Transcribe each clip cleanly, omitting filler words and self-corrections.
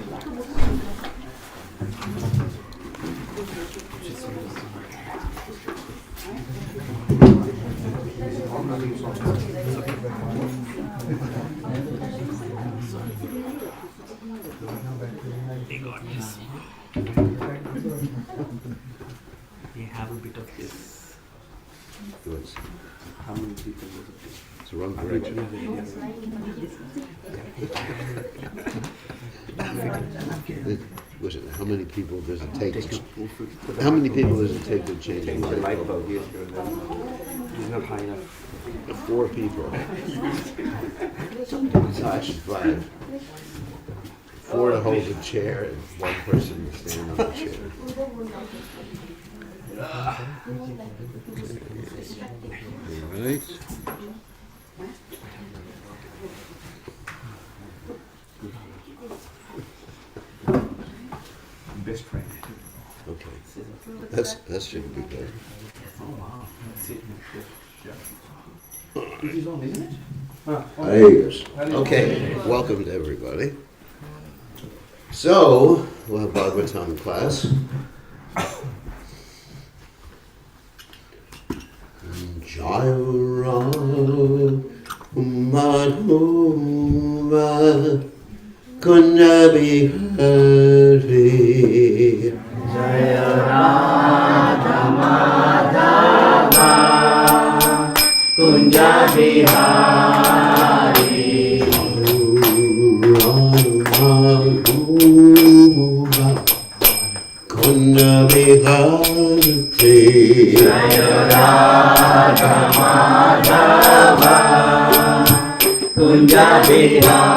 They got this. We have a bit of this. How many people was it? It's the wrong direction. Listen, how many people does it take to, how many people does it take to change a light bulb? It's not high enough. 4 people. Actually 5. 4 to hold the chair and 1 person to stand on the chair. All right. Best friend. Okay. That should be good. Oh wow. This is on, isn't it? Yes. Okay, welcome to everybody. So, we'll have Bhagavatam class. Jaya Ram Madhuva Kunja Bihari Jaya Radha Madhava Kunja Bihari Kunja Bihari Jaya Radha Madhava Kunja Bihari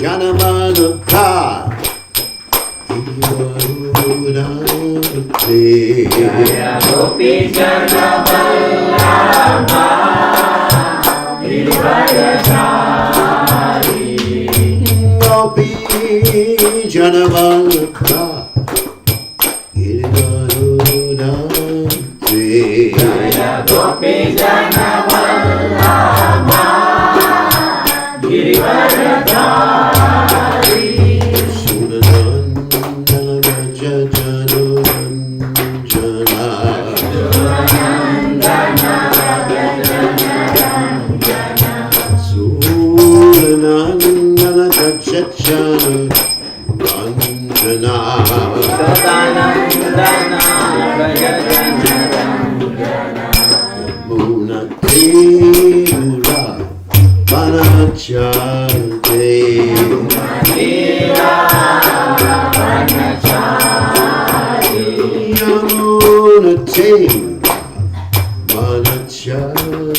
Janamanaka Jaya Gopi Janavallabha Girivardhari Gopi Janavallabha Girivardhari Jaya Gopi Janavallabha Girivardhari Sunanandana Jajananjana Sunanandana Jajananjana Muna Kira Vanachate Yamuna Kira Vanachate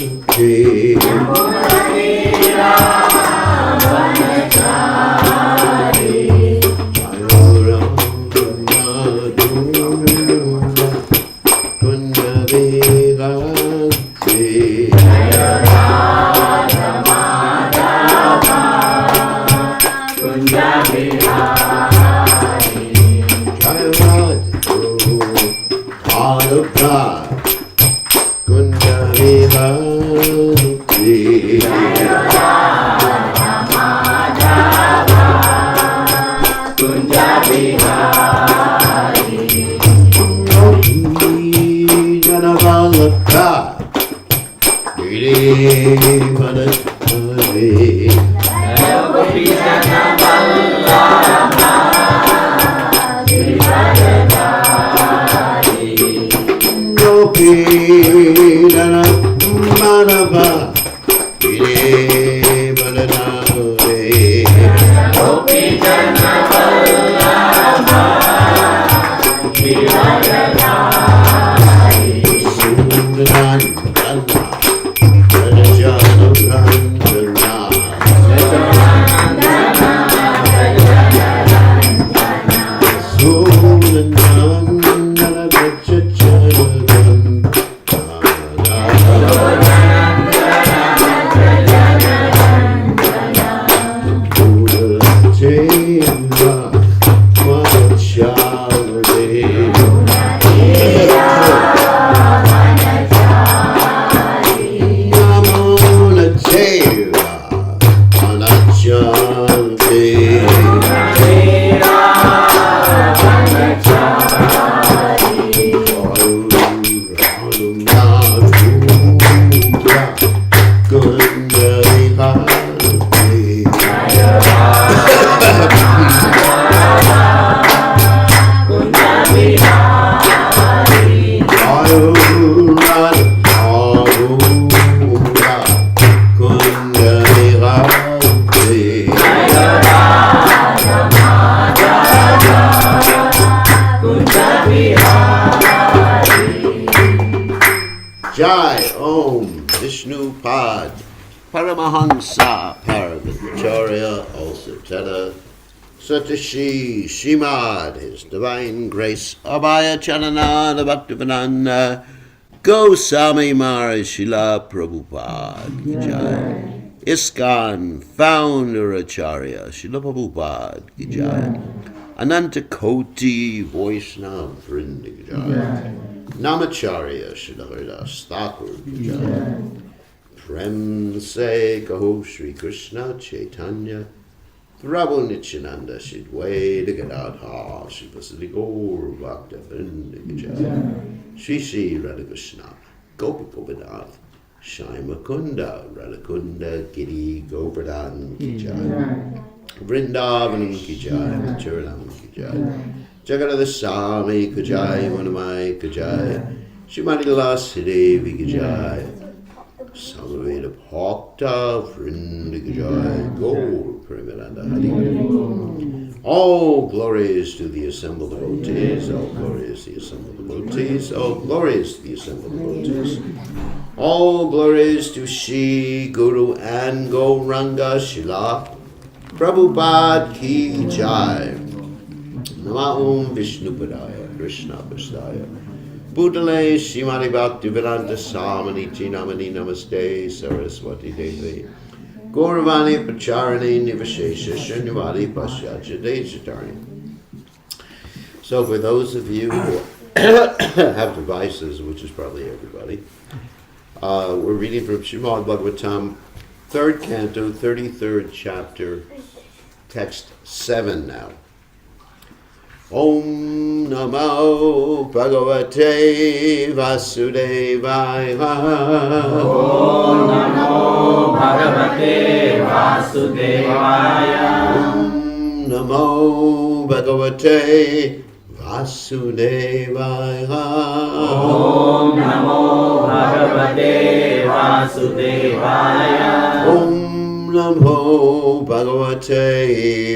Paramahansa Paramacharya also Teta Satashi Shimad, His Divine Grace Abhaya Chanananda Bhaktivedanta Goswami Maharaj Srila Prabhupada Ki Jai. ISKCON Founder Acharya Srila Prabhupada Ki Jai. Ananta Koti Vaishnava Vrinda Ki Jai. Namacharya Srila Haridas Thakur Ki Jai. Prem Se Kaho Shri Krishna Chaitanya Prabhu Nityananda Shidwaita Gadadha Shri Vasudhi Gaur Bhakta Vrinda Ki Jai. Shri Shri Radha Krishna Gopi Gopinath Shai Mukunda Radhakunda Giri Govardhan Ki Jai. Vrindavanam Ki Jai. Mathuranam Ki Jai. Jagannath Swami Ki Jai. Manamai Ki Jai. Shrimati Lalasi Devi Ki Jai. Samaveda Bhakta Vrinda Ki Jai. Gaur Premalanda Hari. All glories to the assembled devotees. All glories to the assembled devotees. All glories to the assembled devotees. All glories to Shri Guru and Gauranga Shila Prabhupada Ki Jai. Nama Om Vishnupadaya Krishna Prasthaya Bhutale Srimati Bhaktivedanta Samaniti Namani Namaste Saraswati Devi Gauravani Pacharani Nivashesha Shunyavadi Pasyacha Dejatarni. So for those of you who have devices, which is probably everybody, we're reading from Srimad Bhagavatam, 3rd canto, 33rd chapter, text 7 now. Om Namo Bhagavate Vasudevaya. Om Namo Bhagavate Vasudevaya. Om Namo Bhagavate Vasudevaya. Om Namo Bhagavate Vasudevaya. Om Namo Bhagavate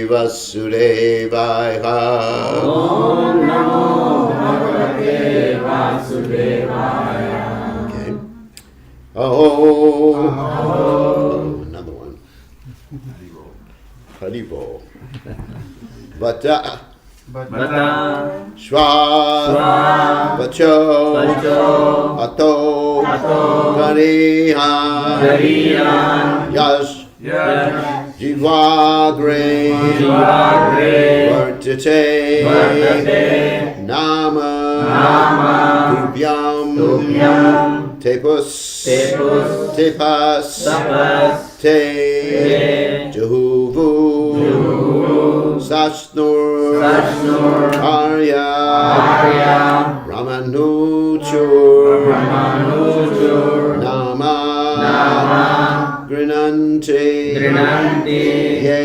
Vasudevaya. Om Namo Bhagavate Vasudevaya. Okay. Oh, another one. Haribol. Vata. Bata Shva. Vacho. Vacho Ato. Ato Kariha. Kariya Yash. Yash Jivagre. Jivagre Vartate. Vartate Nama. Nama Tubhyam. Tubhyam Tepus. Tepus Tepas. Tapas Te. Jehuvu. Jehuvu Sasnur. Sasnur Arya. Arya Ramanuchur. Ramanuchur Nama. Nama Grinante. Grinante Ye.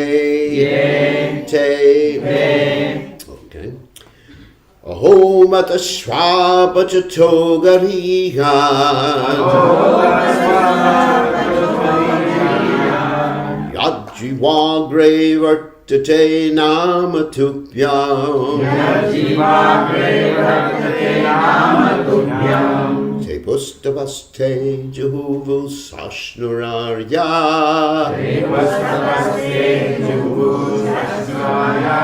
Ye Te. Te Okay. Aho mata shvapa chato gariha. Yajivagre vartate nama tupyam. Jivagre Vartate Nama Tubhyam Te pustapaste Jehuvu sashnurarya. Devastavaste Jehuvu Sasnaya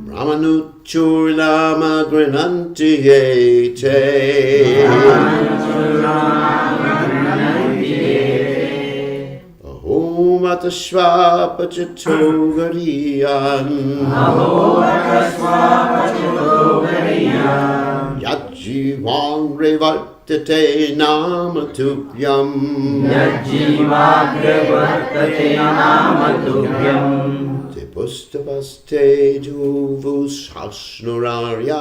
Ramanuchur lama grinanti ete. Aho mata shvapa chato gariyan. Yajivagre vartate nama tupyam. Yajivagre Vartate Nama Tubhyam Te pustapaste Jehuvu sashnurarya.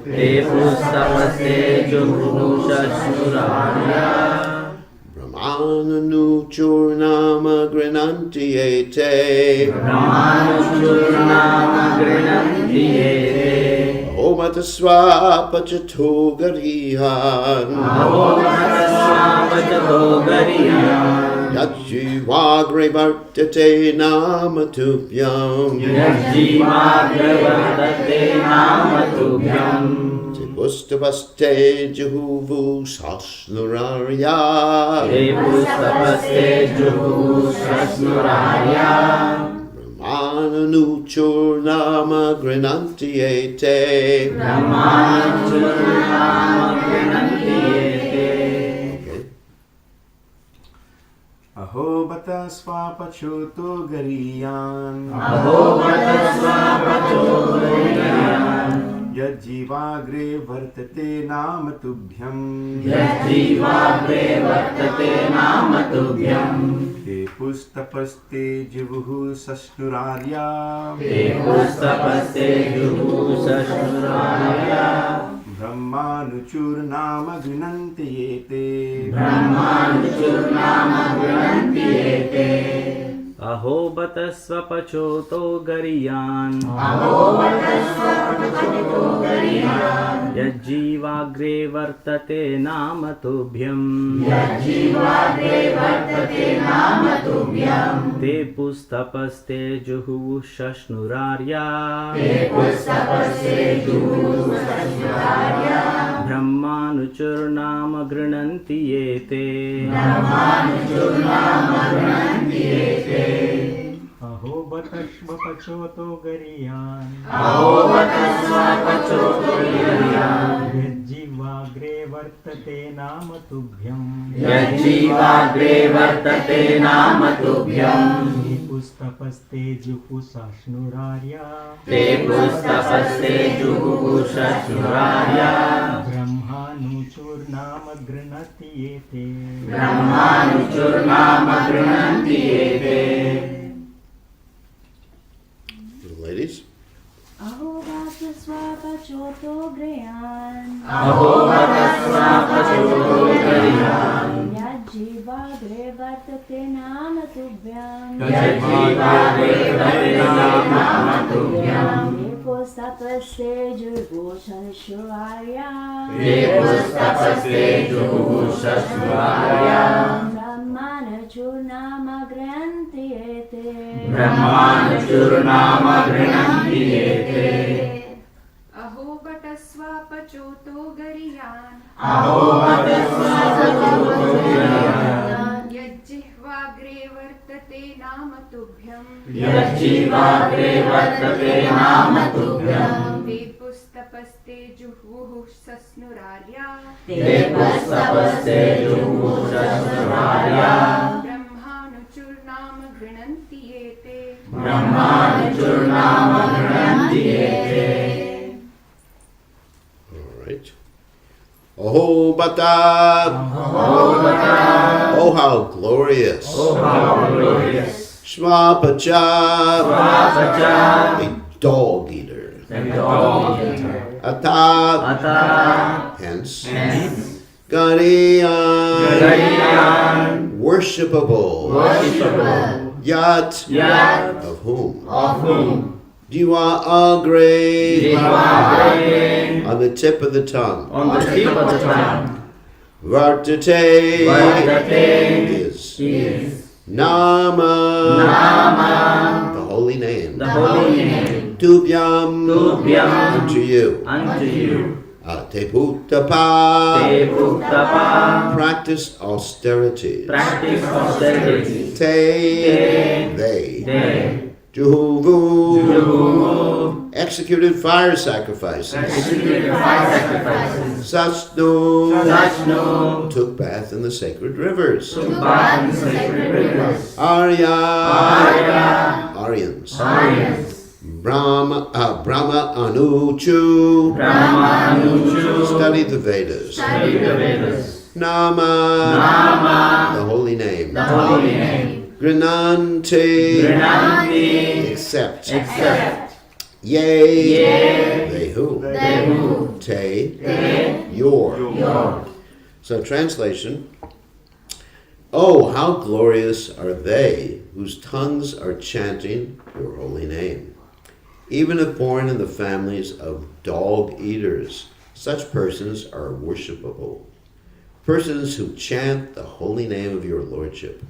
Devastavaste Jehuvu Sasnuraya Brahmananuchur nama grinanti ete. Ramanuchur Nama Grinanti Ete Aho mata swapa chato garihan. Aho Matasvapachato Gariya Yajivagre vartate nama tupyam. Yajivagre Vartate Nama Tubhyam Te Pustapaste Jehuvu Sasnurarya. Te pustapaste juhu sasnurarya. Brahmanuchurnama Grinantiete. Brahmanachurnama grinantiyete. Okay. Aho bata swapachoto gariyan. Aho bata swapacho gariyan. Yajjivagre vartate nam tubhyam. Yajjivagre vartate nam tubhyam. Te pustapaste jivuhu sasnurarya. Te pustapaste juhu sasnurarya. Brahmanuchurnama grinantiyete. Brahmanuchurnama grinantiyete. Aho bata swapachoto gariyan. Aho bata swapachoto gariyan. Yajjivagre vartate nama tubhyam. Yajjivagre vartate nama tubhyam. Te pustapaste juhu shashnurarya. Te pustapaste juhu sasnurarya. Brahmanuchurnama grinantiyete. Brahmanuchurnama grinantiyete. Aho batashvapachoto gariyan. Aho bata swapachoto gariyan. Yajjivagre vartate nama tubhyam. Yajjivagre vartate nama tubhyam. Te pustapaste juhu sasnurarya. Te pustapaste juhu sasnurarya. Brahmanuchurnama grinatiyete. Brahmanuchurnama grinantiyete. Ladies. Aho bata swapachoto grayan. Aho bata swapachoto gariyan. Yajjivagre vartate nama tubhyam. Yajjivagre vartate nama tubhyam. Te pustapaste juhu sasnurarya. Te pustapaste juhu sasnurarya. Brahmanachurnama grinantiyete. Brahmanuchurnama grinantiyete. अहो बटस्वापचोतो गरियान् Aho bata swapachoto gariyan. यज्जिह्वाग्रे वर्तते नाम तुभ्यम् Yajjivagre vartate nama tubhyam. ते पुस्तपस्ते जुह्वुः सस्नुरार्या Te pustapaste juhu sasnurarya. ब्रह्मानुचुर्नाम गृह्णन्ति ये ते Brahmanuchurnama grinantiyete. All right. Aho bata. Aho bata. Oh, how glorious. Oh, how glorious. Shmapacha. Swapacha. A dog eater. The dog eater. Ata. Ata. Hence. Hence. Gariyan. Gariyan. Worshipable. Worshipable. Yat. Yat. Of whom? Of whom? Jiva agre. Jivagre. On the tip of the tongue. On the tip of the tongue. Vartate. Vartate. Is. Is. Nama. Nama. The holy name. The holy name. Tubhyam. Tubhyam. Unto you. Unto you. Te puttapa. Te puttapa. Practice austerity. Practice austerity. Te. They. They. Juhuvu. Juhu. Executed fire sacrifices. Executed fire sacrifices. Sasnu. Sashnu. Took bath in the sacred rivers. Took bath in sacred rivers. Arya. Arya. Aryans. Aryans. Brahma Anuchu. Brahmanuchu. Studied the Vedas. Studied the Vedas. Nama. Nama. The holy name. The holy name. Grinanti. Grinanti. Except. Except. Yea. Yea. They who. They who. Te. Te. Your. Your. So translation. Oh, how glorious are they whose tongues are chanting your holy name. Even if born in the families of dog eaters, such persons are worshipable. Persons who chant the holy name of your lordship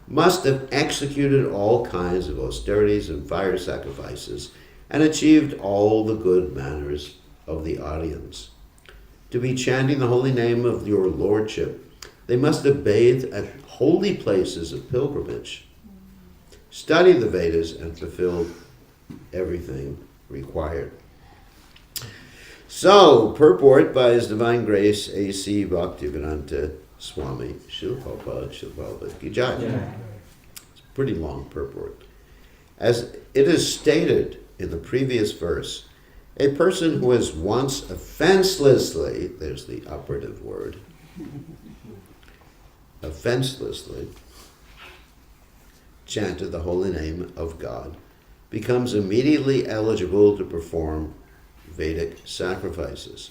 must have executed all kinds of austerities and fire sacrifices and achieved all the good manners of the audience. to be chanting the holy name of your lordship, they must have bathed at holy places of pilgrimage, studied the Vedas, and fulfilled everything required. So, purport by His Divine Grace, A.C. Bhaktivedanta Swami, Srila Prabhupada Ki Jai. It's a pretty long purport. As it is stated in the previous verse, a person who has once offenselessly, there's the operative word, offenselessly chanted the holy name of God, becomes immediately eligible to perform Vedic sacrifices.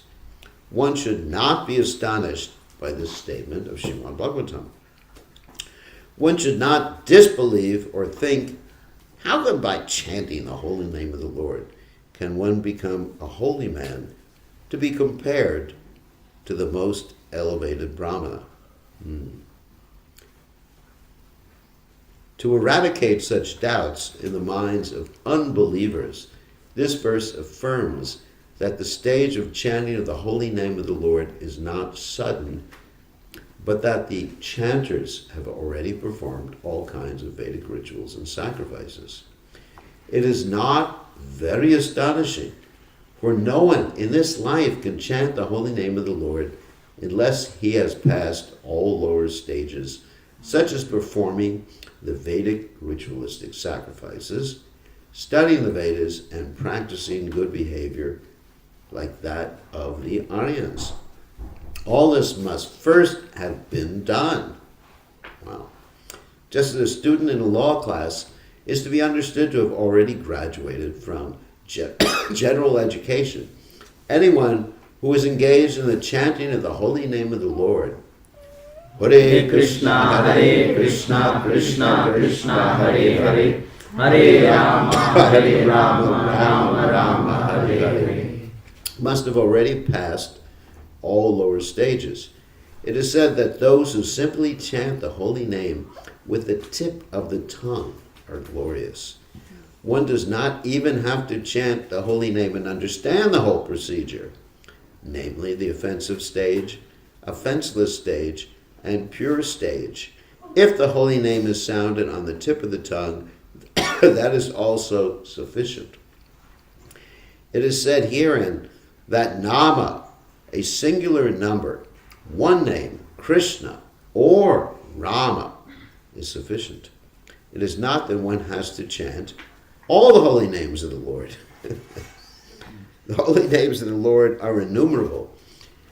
One should not be astonished by this statement of Srimad Bhagavatam. One should not disbelieve or think, how come by chanting the holy name of the Lord can one become a holy man, to be compared to the most elevated Brahmana? To eradicate such doubts in the minds of unbelievers, this verse affirms that the stage of chanting of the holy name of the Lord is not sudden, but that the chanters have already performed all kinds of Vedic rituals and sacrifices. It is not very astonishing, for no one in this life can chant the holy name of the Lord unless he has passed all lower stages, such as performing the Vedic ritualistic sacrifices, studying the Vedas, and practicing good behavior like that of the Aryans. All this must first have been done. Wow. Just as a student in a law class is to be understood to have already graduated from general education, anyone who is engaged in the chanting of the holy name of the Lord, Hare Krishna, Krishna Krishna, Hare Hare, Hare Rama, Rama, Hare Hare, must have already passed all lower stages. It is said that those who simply chant the holy name with the tip of the tongue are glorious. One does not even have to chant the holy name and understand the whole procedure, namely the offensive stage, offenseless stage, and pure stage. If the holy name is sounded on the tip of the tongue, that is also sufficient. It is said herein that Nama, a singular number, one name, Krishna, or Rama, is sufficient. It is not that one has to chant all the holy names of the Lord. The holy names of the Lord are innumerable,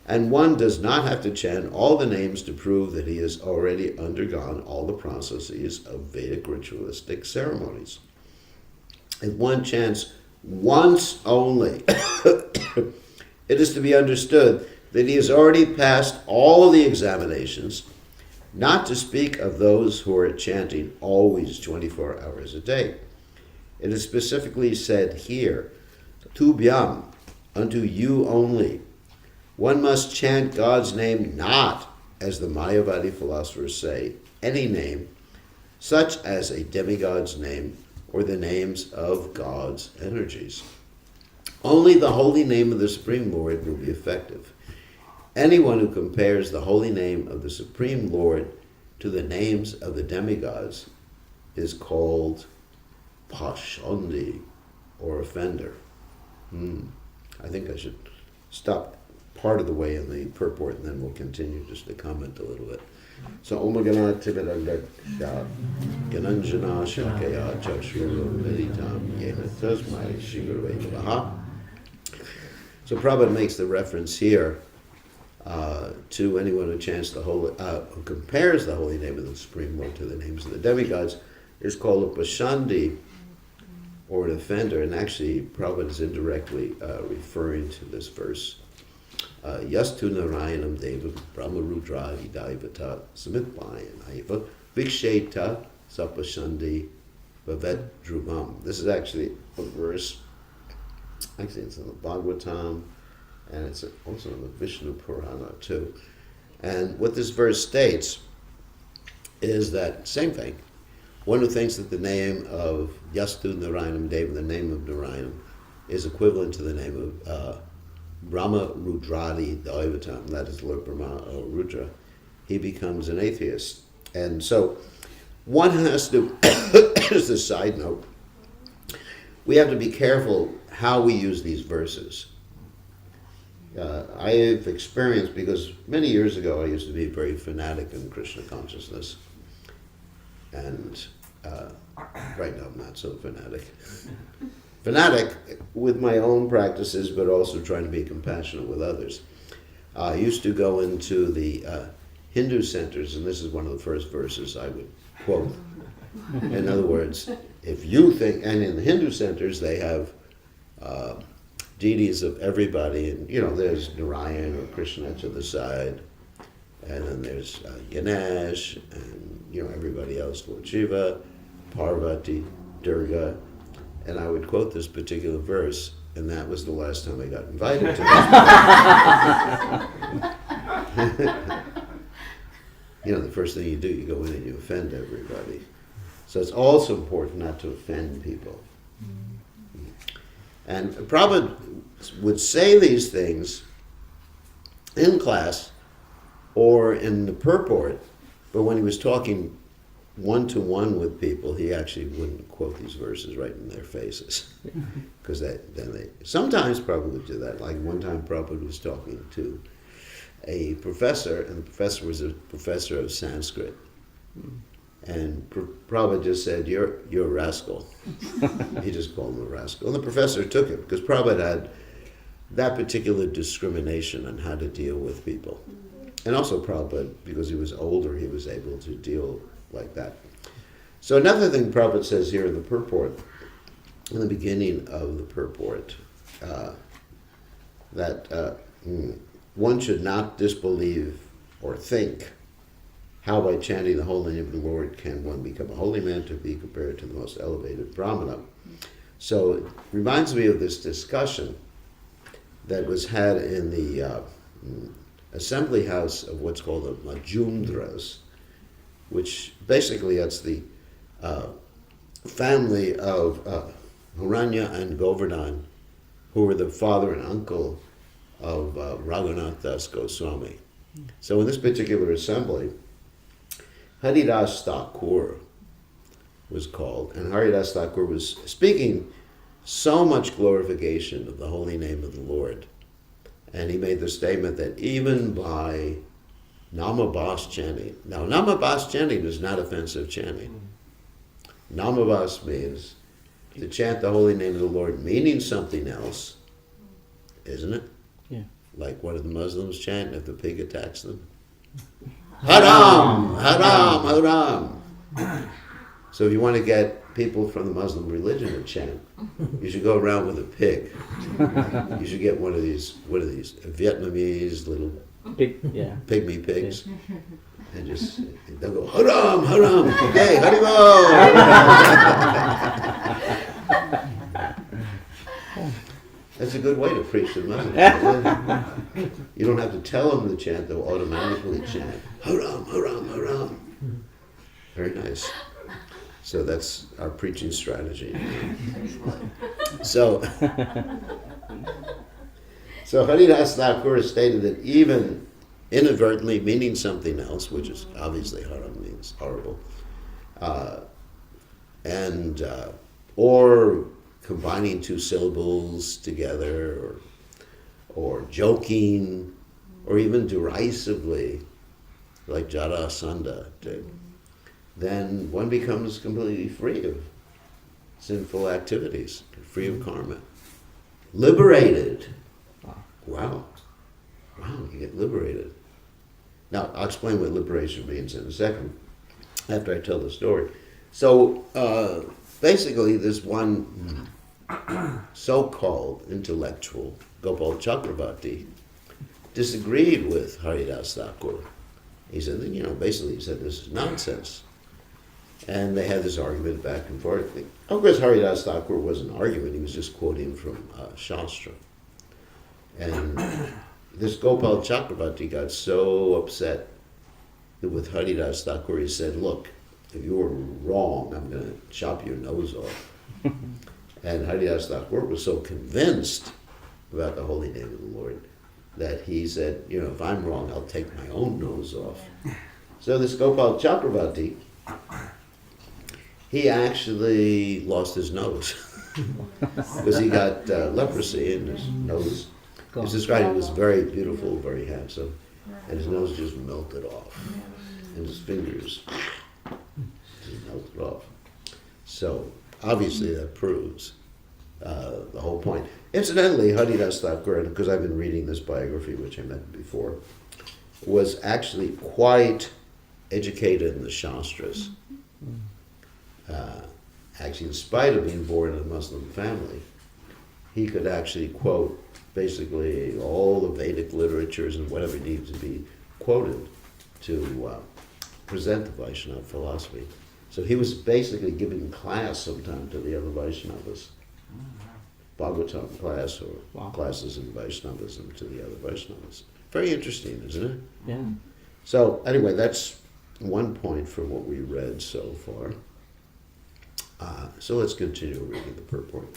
and one does not have to chant all the names to prove that he has already undergone all the processes of Vedic ritualistic ceremonies. If one chants once only, it is to be understood that he has already passed all of the examinations, not to speak of those who are chanting always 24 hours a day. It is specifically said here, Tubhyam, unto you only. One must chant God's name not, as the Mayavadi philosophers say, any name, such as a demigod's name or the names of God's energies. Only the holy name of the Supreme Lord will be effective. Anyone who compares the holy name of the Supreme Lord to the names of the demigods is called Pashandi, or offender. I think I should stop part of the way in the purport and then we'll continue just to comment a little bit. So, Om Gana Tivedanga Gananjana Shakaya Chakshura Meditam Yena Tasmai Shigurve Namaha. So Prabhupada makes the reference here to anyone who chants the holy, who compares the holy name of the Supreme Lord to the names of the demigods, is called a Pashandi, or an offender, and actually Prabhupada is indirectly referring to this verse. Yastu Narayanam Devam Brahma Rudra Hidaivata Samitpayanaiva Viksheta Sapashandi Bhavet Dhruvam. This is actually a verse, actually it's in the Bhagavatam, and it's also in the Vishnu Purana too. And what this verse states is that, same thing, one who thinks that the name of Yastu Narayanam Deva, the name of Narayanam, is equivalent to the name of Brahma Rudradi Daivatam, that is Lord Brahma or Rudra, he becomes an atheist. And so one has to, as a side note, we have to be careful how we use these verses. I have experienced, because many years ago I used to be very fanatic in Krishna consciousness, and right now I'm not so fanatic. Fanatic with my own practices, but also trying to be compassionate with others. I used to go into the Hindu centers, and this is one of the first verses I would quote. In other words, if you think, and in the Hindu centers they have deities of everybody, and there's Narayan or Krishna to the side, and then there's Ganesh, and everybody else, Lord Shiva, Parvati, Durga, and I would quote this particular verse, and that was the last time I got invited to this. The first thing you do, you go in and you offend everybody. So it's also important not to offend people. And Prabhupada would say these things in class or in the purport, but when he was talking one-to-one with people, he actually wouldn't quote these verses right in their faces. Because sometimes Prabhupada would do that. Like one time Prabhupada was talking to a professor, and the professor was a professor of Sanskrit. And Prabhupada just said, you're a rascal. He just called him a rascal. And the professor took it, because Prabhupada had that particular discrimination on how to deal with people. And also Prabhupada, because he was older, he was able to deal like that. So another thing Prabhupada says here in the purport, in the beginning of the purport, that one should not disbelieve or think how by chanting the holy name of the Lord can one become a holy man to be compared to the most elevated Brahmana. So it reminds me of this discussion that was had in the assembly house of what's called the Majumdras, which basically that's the family of Hiranya and Govardhan, who were the father and uncle of Raghunath Das Goswami. So in this particular assembly, Haridas Thakur was called, and Haridas Thakur was speaking so much glorification of the holy name of the Lord. And he made the statement that even by Namabas chanting, now Namabas chanting is not offensive chanting. Namabas means to chant the holy name of the Lord meaning something else, isn't it? Yeah. Like what do the Muslims chant if the pig attacks them? Haram! Haram! Haram! So if you want to get people from the Muslim religion to chant, you should go around with a pig. You should get one of these Vietnamese little pygmy pigs. And just, they'll go, Haram! Haram! Hey, Haribol! That's a good way to preach to Muslims. You don't have to tell them to chant, they'll automatically chant. Haram, haram, haram. Very nice. So that's our preaching strategy. So Haridas Thakur stated that even inadvertently meaning something else, which is obviously haram means horrible, or combining two syllables together, or joking, or even derisively, like Jarasandha did, then one becomes completely free of sinful activities, free of karma. Liberated. Wow, you get liberated. Now, I'll explain what liberation means in a second, after I tell the story. So, basically, this one so-called intellectual, Gopal Chakravarti, disagreed with Haridas Thakur. He said, basically he said, this is nonsense. And they had this argument back and forth. Of course, Haridas Thakur wasn't arguing, he was just quoting from Shastra. And this Gopal Chakravarti got so upset with Haridas Thakur, he said, look, if you were wrong, I'm going to chop your nose off. And Haridas Thakur was so convinced about the holy name of the Lord, that he said, if I'm wrong, I'll take my own nose off. So this Gopal Chakravarti, he actually lost his nose because he got leprosy in his nose. It's described he was very beautiful, very handsome, and his nose just melted off, and his fingers just melted off. So obviously that proves the whole point. Incidentally, Haridas Thakur, because I've been reading this biography, which I mentioned before, was actually quite educated in the Shastras. Actually, in spite of being born in a Muslim family, he could actually quote basically all the Vedic literatures and whatever needs to be quoted to present the Vaishnava philosophy. So he was basically giving class sometime to the other Vaishnavas. Bhagavatam class or classes in Vaishnavism to the other Vaishnavas. Very interesting, isn't it? Yeah. So anyway, that's one point for what we read so far. So let's continue reading the purport.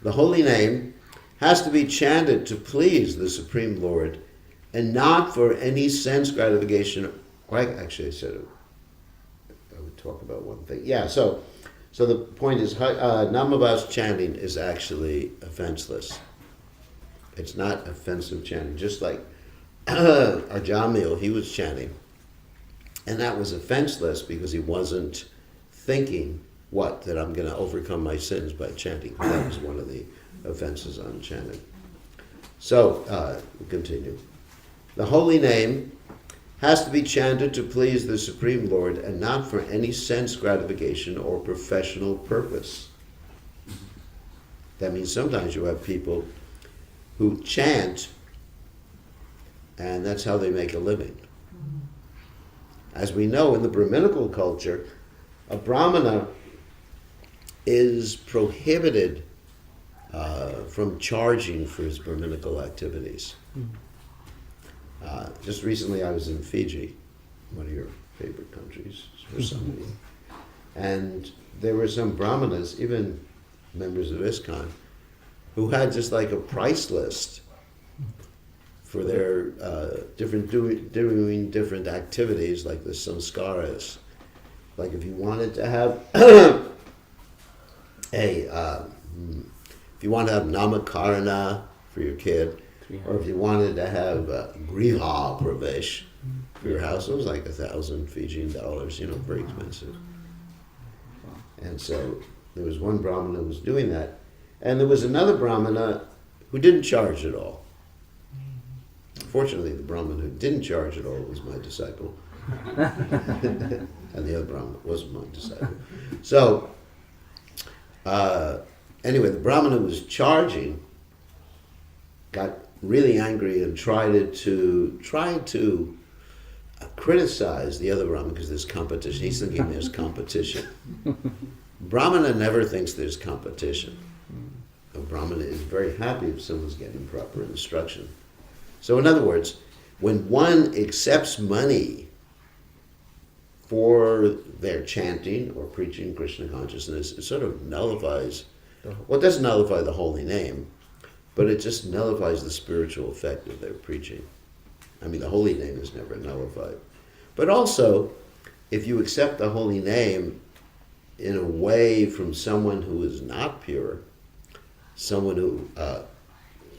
The holy name has to be chanted to please the Supreme Lord and not for any sense gratification. Actually, I said I would talk about one thing. Yeah, so the point is, Namavas chanting is actually offenseless. It's not offensive chanting, just like Ajamil, he was chanting. And that was offenseless because he wasn't thinking, that I'm going to overcome my sins by chanting. That was one of the offenses on chanting. So, we'll continue. The holy name has to be chanted to please the Supreme Lord and not for any sense gratification or professional purpose. That means sometimes you have people who chant and that's how they make a living. As we know, in the Brahminical culture, a Brahmana is prohibited from charging for his Brahminical activities. Just recently I was in Fiji, one of your favorite countries for some of you, and there were some Brahmanas, even members of ISKCON, who had just like a price list for their doing different activities, like the samskaras. Like if you wanted to have if you want to have namakarana for your kid, or if you wanted to have griha pravesh for your house, it was like 1,000 Fijian dollars, very expensive. And so there was one Brahmana who was doing that, and there was another Brahmana who didn't charge at all. Fortunately, the Brahmin who didn't charge at all was my disciple. And the other Brahmin wasn't my disciple. So, anyway, the Brahmin who was charging got really angry and tried to criticize the other Brahmin because there's competition. He's thinking there's competition. Brahmana never thinks there's competition. A Brahmana is very happy if someone's getting proper instruction. So in other words, when one accepts money for their chanting or preaching Krishna consciousness, it sort of nullifies, well, it doesn't nullify the holy name, but it just nullifies the spiritual effect of their preaching. I mean, the holy name is never nullified. But also, if you accept the holy name in a way from someone who is not pure, someone who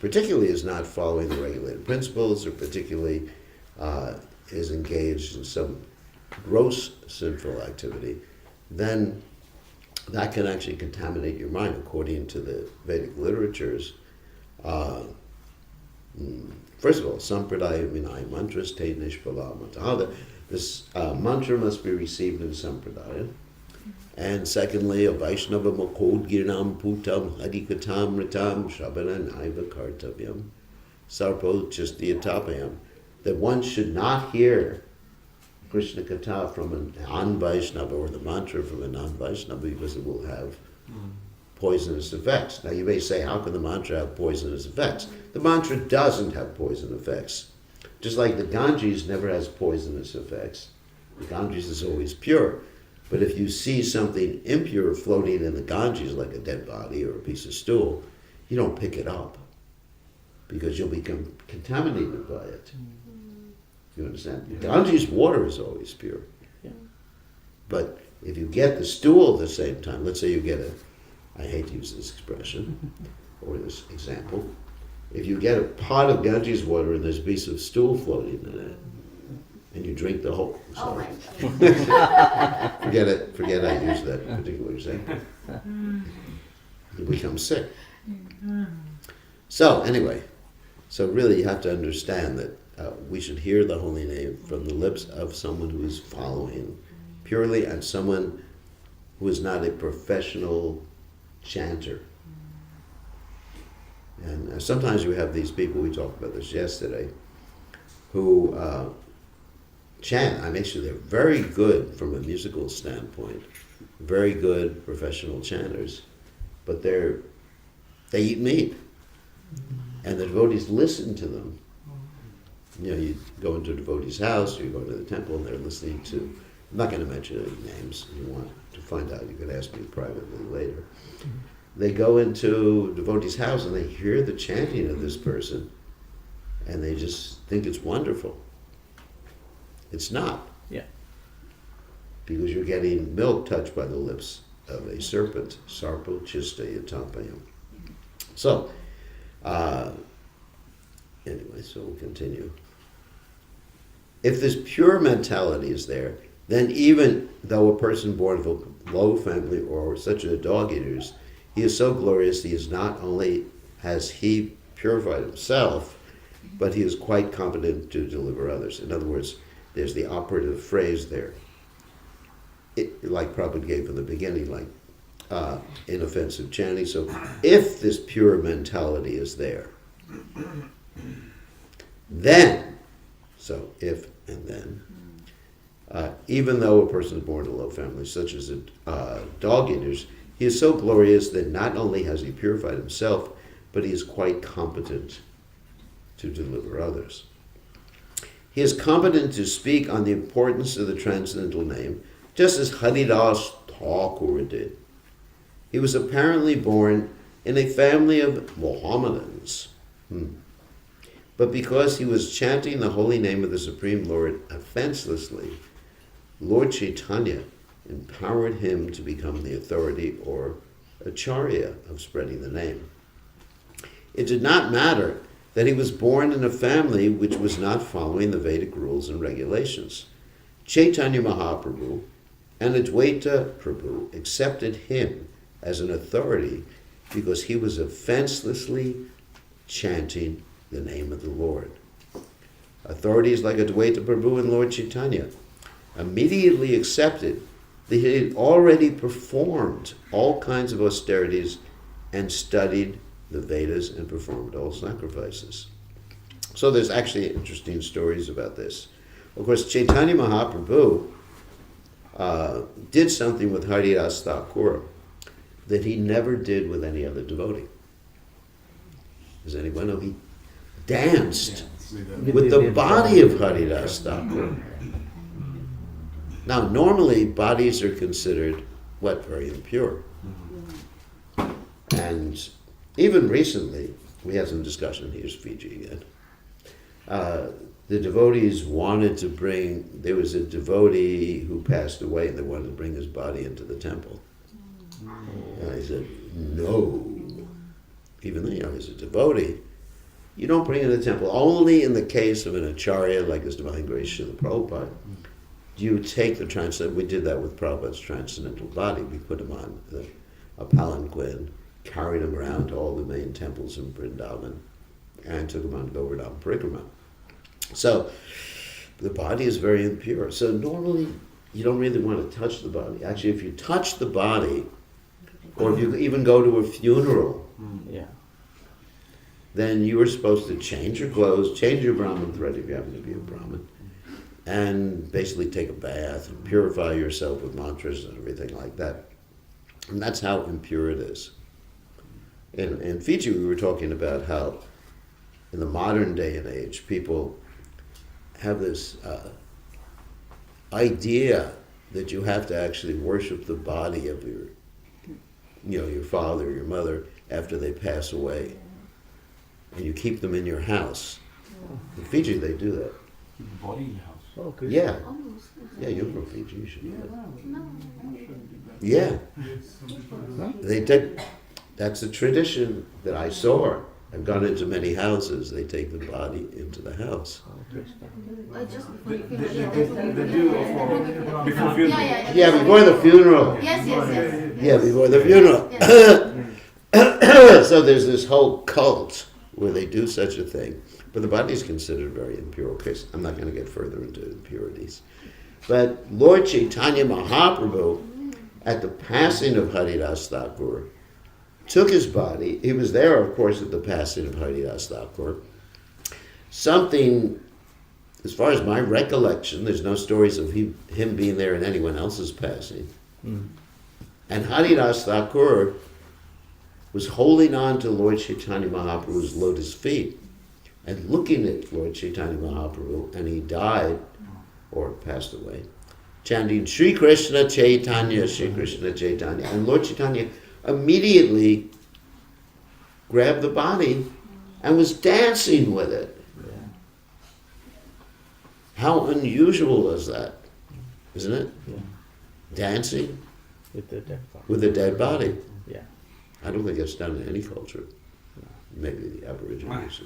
particularly is not following the regulated principles, or particularly is engaged in some gross sinful activity, then that can actually contaminate your mind according to the Vedic literatures. First of all, sampradaya vinaya mantras te nishpala mata. This mantra must be received in sampradaya. And secondly, a Vaishnava makod girnam putam hadikatam ritam shabana naiva kartavyam sarpo chastiyatapayam. That one should not hear Krishna Katha from a non-Vaishnava or the mantra from a non-Vaishnava because it will have poisonous effects. Now you may say, how can the mantra have poisonous effects? The mantra doesn't have poison effects. Just like the Ganges never has poisonous effects. The Ganges is always pure. But if you see something impure floating in the Ganges, like a dead body or a piece of stool, you don't pick it up. because you'll become contaminated by it. You understand? Ganges water is always pure. Yeah. But if you get the stool at the same time, let's say you get I hate to use this expression or this example, if you get a pot of Ganges water and there's a piece of stool floating in it, and you drink the whole, Oh sorry. my God. forget I used that particular example. You become sick. So anyway, so really you have to understand that we should hear the holy name from the lips of someone who is following purely and someone who is not a professional chanter. And sometimes you have these people, we talked about this yesterday, who chant. I make sure they're very good from a musical standpoint, very good professional chanters, but they eat meat. And the devotees listen to them. You know, you go into a devotee's house, or you go to the temple, and they're listening to, I'm not going to mention any names. If you want to find out, you can ask me privately later. They go into a devotee's house, and they hear the chanting of this person, and they just think it's wonderful. It's not. Yeah. Because you're getting milk touched by the lips of a serpent. Sarpo chista yatampayam. So, anyway, so we'll continue. If this pure mentality is there, then even though a person born of a low family or such a dog eaters, he is so glorious, he is not only has he purified himself, but he is quite competent to deliver others. In other words, there's the operative phrase there. Like Prabhupada gave in the beginning, like inoffensive chanting. So if this pure mentality is there, then, so if and then, even though a person is born to a low family, such as dog eaters, he is so glorious that not only has he purified himself, but he is quite competent to deliver others. He is competent to speak on the importance of the transcendental name, just as Haridas Thakur did. He was apparently born in a family of Mohammedans. But because he was chanting the holy name of the Supreme Lord offenselessly, Lord Chaitanya empowered him to become the authority or acharya of spreading the name. It did not matter that he was born in a family which was not following the Vedic rules and regulations. Chaitanya Mahaprabhu and Advaita Prabhu accepted him as an authority because he was offenselessly chanting the name of the Lord. Authorities like Advaita Prabhu and Lord Chaitanya immediately accepted that he had already performed all kinds of austerities and studied the Vedas and performed all sacrifices. So there's actually interesting stories about this. Of course, Chaitanya Mahaprabhu did something with Haridas Thakur that he never did with any other devotee. Does anyone know? He danced with the body of Haridas Thakur. Now, normally bodies are considered, very impure. And even recently, we had some discussion, here's Fiji again. The devotees wanted to there was a devotee who passed away and they wanted to bring his body into the temple. And I said, no. Even though he's a devotee, you don't bring it in the temple. Only in the case of an acharya like His Divine Grace Srila Prabhupada, do you take the transcendental. We did that with Prabhupada's transcendental body. We put him on a palanquin, carried him around to all the main temples in Vrindavan, and took him on Govardhan Parikrama. So the body is very impure. So normally you don't really want to touch the body. Actually, if you touch the body, or if you even go to a funeral, then you are supposed to change your clothes, change your Brahmin thread if you happen to be a Brahmin, and basically take a bath and purify yourself with mantras and everything like that. And that's how impure it is. In Fiji, we were talking about how in the modern day and age, people have this idea that you have to actually worship the body of your father or your mother after they pass away. and you keep them in your house. In Fiji, they do that. Keep the body in the house. Oh, good. Yeah. Yeah, you're from Fiji. You should do that. Yeah. They did. That's a tradition that I saw. I've gone into many houses. They take the body into the house. Just before you They finish. do before funeral. Yeah, before the funeral. Yes. Yeah, before the funeral. So there's this whole cult where they do such a thing. But the body is considered very impure. Okay, so I'm not going to get further into impurities. But Lord Chaitanya Mahaprabhu, at the passing of Haridas Thakur, took his body. He was there, of course, at the passing of Haridas Thakur. Something, as far as my recollection, there's no stories of him being there in anyone else's passing. And Haridas Thakur was holding on to Lord Chaitanya Mahaprabhu's lotus feet and looking at Lord Chaitanya Mahaprabhu, and he died, or passed away, chanting Sri Krishna Chaitanya, Sri Krishna Chaitanya. And Lord Chaitanya immediately grabbed the body and was dancing with it. How unusual is that, isn't it? Yeah. Dancing With the dead body. with a dead body. Yeah. I don't think it's done in any culture. Maybe the Aborigines.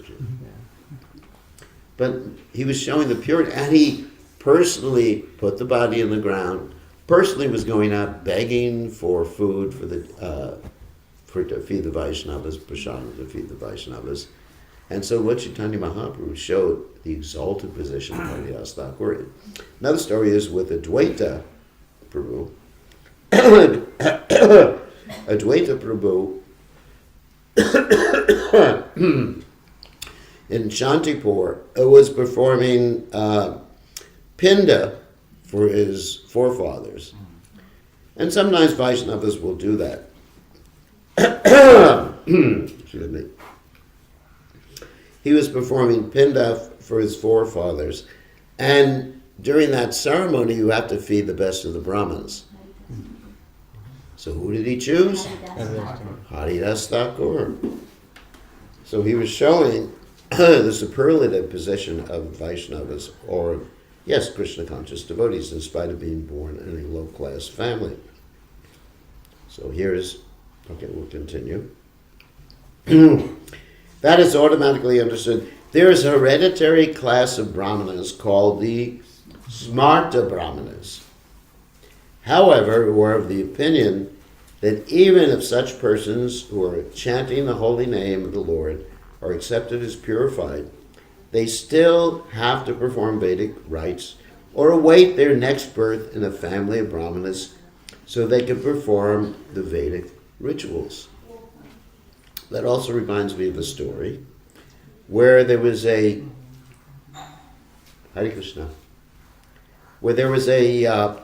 But he was showing the purity, and he personally put the body in the ground, personally was going out begging for food for to feed the Vaishnavas, prashadam to feed the Vaishnavas. And so Lord Chaitanya Mahaprabhu showed the exalted position of Haridas Thakur. Another story is with Advaita Prabhu. Advaita Prabhu in Shantipur was performing Pinda for his forefathers. And sometimes Vaishnavas will do that. Excuse me. He was performing Pinda for his forefathers. And during that ceremony, you have to feed the best of the Brahmins. So who did he choose? Haridas Thakur. So he was showing the superlative position of Vaishnavas, or, yes, Krishna-conscious devotees, in spite of being born in a low-class family. So here's, okay, we'll continue. That is automatically understood. There is a hereditary class of brahmanas called the Smarta Brahmanas. However, who are of the opinion that even if such persons who are chanting the holy name of the Lord are accepted as purified, they still have to perform Vedic rites or await their next birth in a family of brahmanas so they can perform the Vedic rituals. That also reminds me of a story where there was a Hare Krishna, where there was a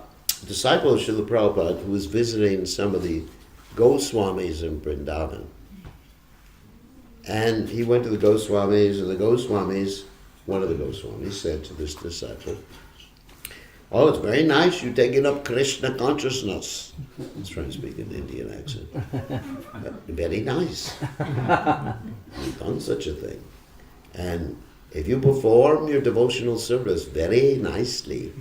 disciple of Srila Prabhupada who was visiting some of the Goswamis in Vrindavan. And he went to the Goswamis, and the Goswamis, one of the Goswamis said to this disciple, "Oh, it's very nice you taking up Krishna consciousness." He's trying to speak in an Indian accent. Very nice. You've done such a thing. And if you perform your devotional service very nicely,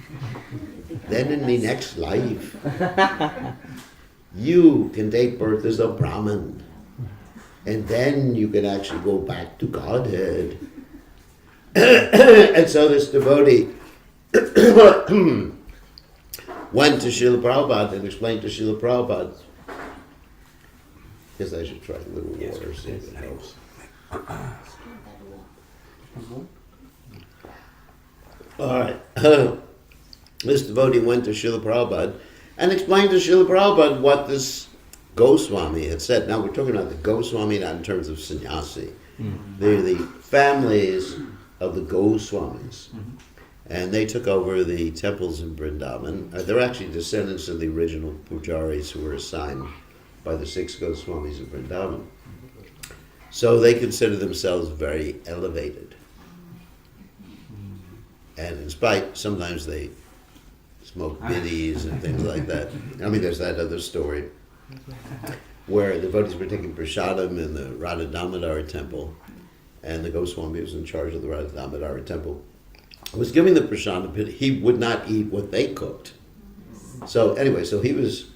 then in the next life, you can take birth as a Brahmin. And then you can actually go back to Godhead. And so this devotee went to Srila Prabhupada and explained to Srila Prabhupada. Guess I should try a little water, see if it helps. All right. This devotee went to Srila Prabhupada and explained to Srila Prabhupada what this Goswami had said. Now we're talking about the Goswami not in terms of sannyasi. They're the families of the Goswamis. And they took over the temples in Vrindavan. They're actually descendants of the original pujaris who were assigned by the 6 Goswamis of Vrindavan. So they consider themselves very elevated. And in spite, sometimes they smoke biddies and things like that. I mean, there's that other story where the devotees were taking prasadam in the Radha Damodar temple, and the Goswami was in charge of the Radha Damodara temple, was giving the prasadam, but he would not eat what they cooked. So anyway, so he was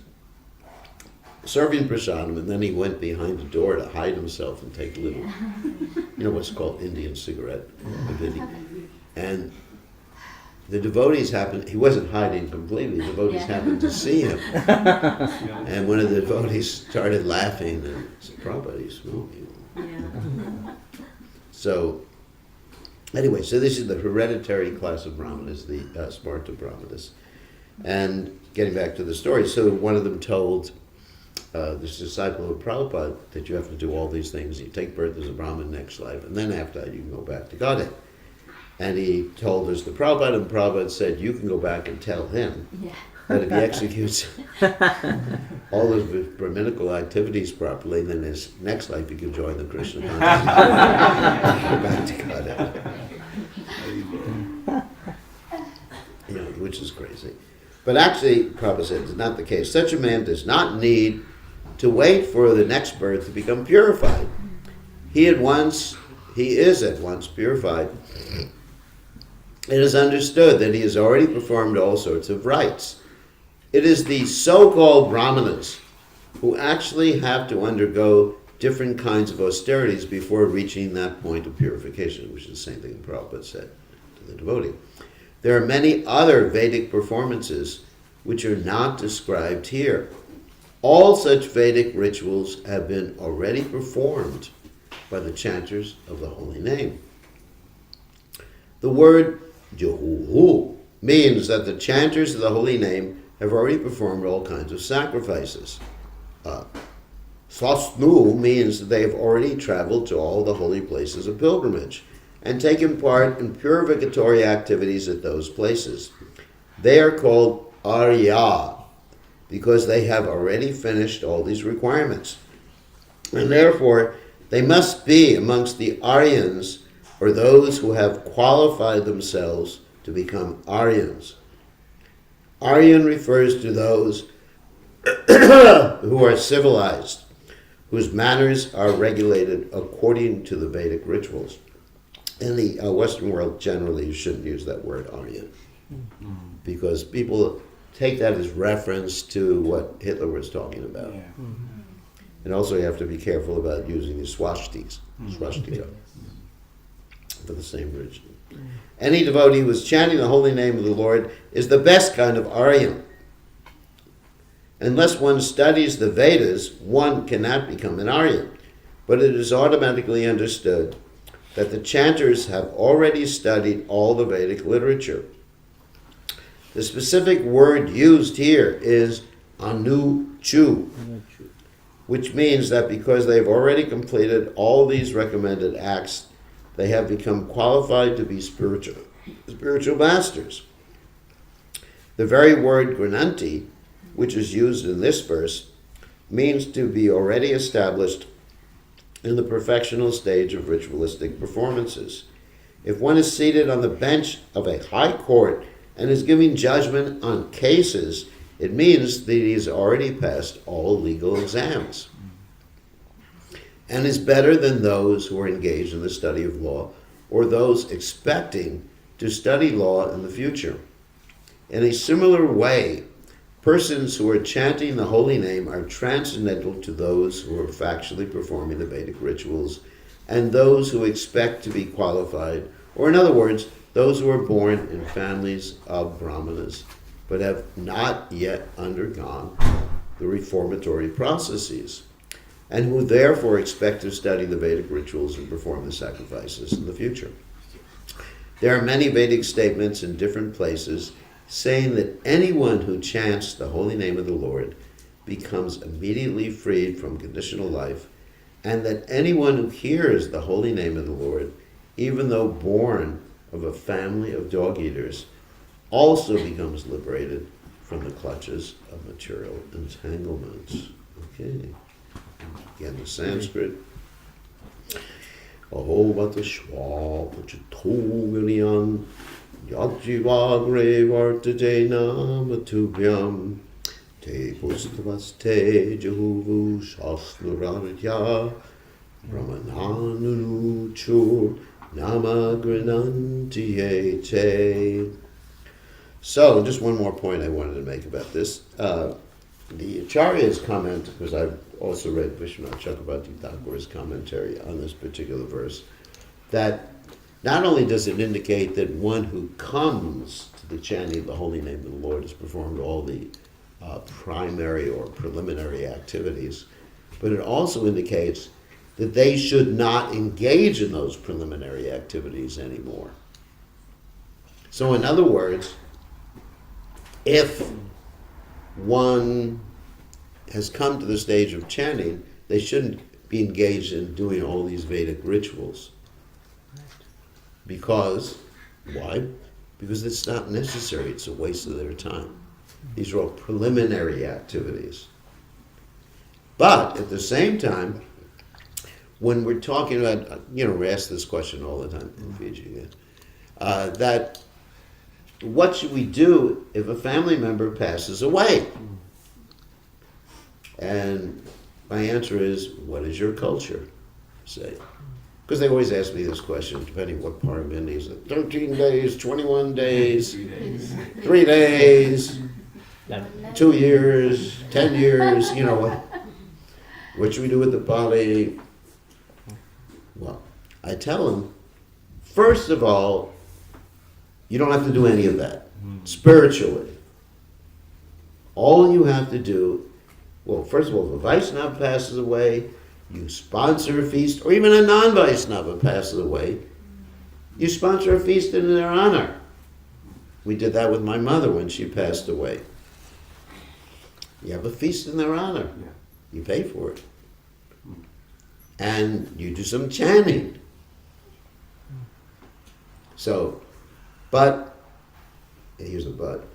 serving prasadam, and then he went behind the door to hide himself and take a little, what's called Indian cigarette. And the devotees he wasn't hiding completely, the devotees happened to see him. And one of the devotees started laughing and said, Prabhupada, he's smoking. So, anyway, so this is the hereditary class of brahmanas, the Sparta brahmanas. And getting back to the story, so one of them told this disciple of Prabhupada that you have to do all these things. You take birth as a Brahmin next life, and then after that you can go back to Godhead. And he told us to Prabhupada, and Prabhupada said, you can go back and tell him that if he executes all his Brahminical activities properly, then his next life he can join the Krishna consciousness. Go back to Godhead. Which is crazy. But actually, Prabhupada said, it's not the case. Such a man does not need to wait for the next birth to become purified. He is at once purified. It is understood that he has already performed all sorts of rites. It is the so-called brahmanas who actually have to undergo different kinds of austerities before reaching that point of purification, which is the same thing Prabhupada said to the devotee. There are many other Vedic performances which are not described here. All such Vedic rituals have been already performed by the chanters of the holy name. The word Juhu means that the chanters of the holy name have already performed all kinds of sacrifices. Sasnu means that they have already traveled to all the holy places of pilgrimage and taken part in purificatory activities at those places. They are called Arya because they have already finished all these requirements. And therefore, they must be amongst the Aryans, or those who have qualified themselves to become Aryans. Aryan refers to those who are civilized, whose manners are regulated according to the Vedic rituals. In the Western world, generally, you shouldn't use that word Aryan, because people take that as reference to what Hitler was talking about. Yeah. And also you have to be careful about using the swastika for the same reason. Any devotee who is chanting the holy name of the Lord is the best kind of Aryan. Unless one studies the Vedas, one cannot become an Aryan. But it is automatically understood that the chanters have already studied all the Vedic literature. The specific word used here is anuchu, which means that because they've already completed all these recommended acts, they have become qualified to be spiritual masters. The very word grananti, which is used in this verse, means to be already established in the perfectional stage of ritualistic performances. If one is seated on the bench of a high court and is giving judgment on cases, it means that he has already passed all legal exams and is better than those who are engaged in the study of law or those expecting to study law in the future. In a similar way, persons who are chanting the holy name are transcendental to those who are factually performing the Vedic rituals and those who expect to be qualified, or in other words, those who are born in families of brahmanas but have not yet undergone the reformatory processes, and who therefore expect to study the Vedic rituals and perform the sacrifices in the future. There are many Vedic statements in different places saying that anyone who chants the holy name of the Lord becomes immediately freed from conditional life, and that anyone who hears the holy name of the Lord, even though born of a family of dog-eaters, also becomes liberated from the clutches of material entanglements. Okay. Again, the Sanskrit. Aho vata shva pachito viryan yajivagre vartate namatubhyam te pustavaste jahuvu shasnuradya Brahmananu chur nama granantiete. So, just one more point I wanted to make about this. The Acharya's comment, because I've also read Vishwanath Chakrabarti Thakur's commentary on this particular verse, that not only does it indicate that one who comes to the chanting of the holy name of the Lord has performed all the primary or preliminary activities, but it also indicates that they should not engage in those preliminary activities anymore. So in other words, if one has come to the stage of chanting, they shouldn't be engaged in doing all these Vedic rituals. Because, why? Because it's not necessary, it's a waste of their time. These are all preliminary activities. But at the same time, when we're talking about, we're asked this question all the time in Fiji, that what should we do if a family member passes away? And my answer is, what does your culture say? Because they always ask me this question, depending what part of India is it. 13 days, 21 days, 3 days, 2 years, 10 years, what should we do with the body? Well, I tell them, first of all, you don't have to do any of that. Spiritually. All you have to do, well, first of all, if a Vaishnava passes away, you sponsor a feast, or even a non-Vaishnava passes away, you sponsor a feast in their honor. We did that with my mother when she passed away. You have a feast in their honor. You pay for it. And you do some chanting. So, but, here's a but.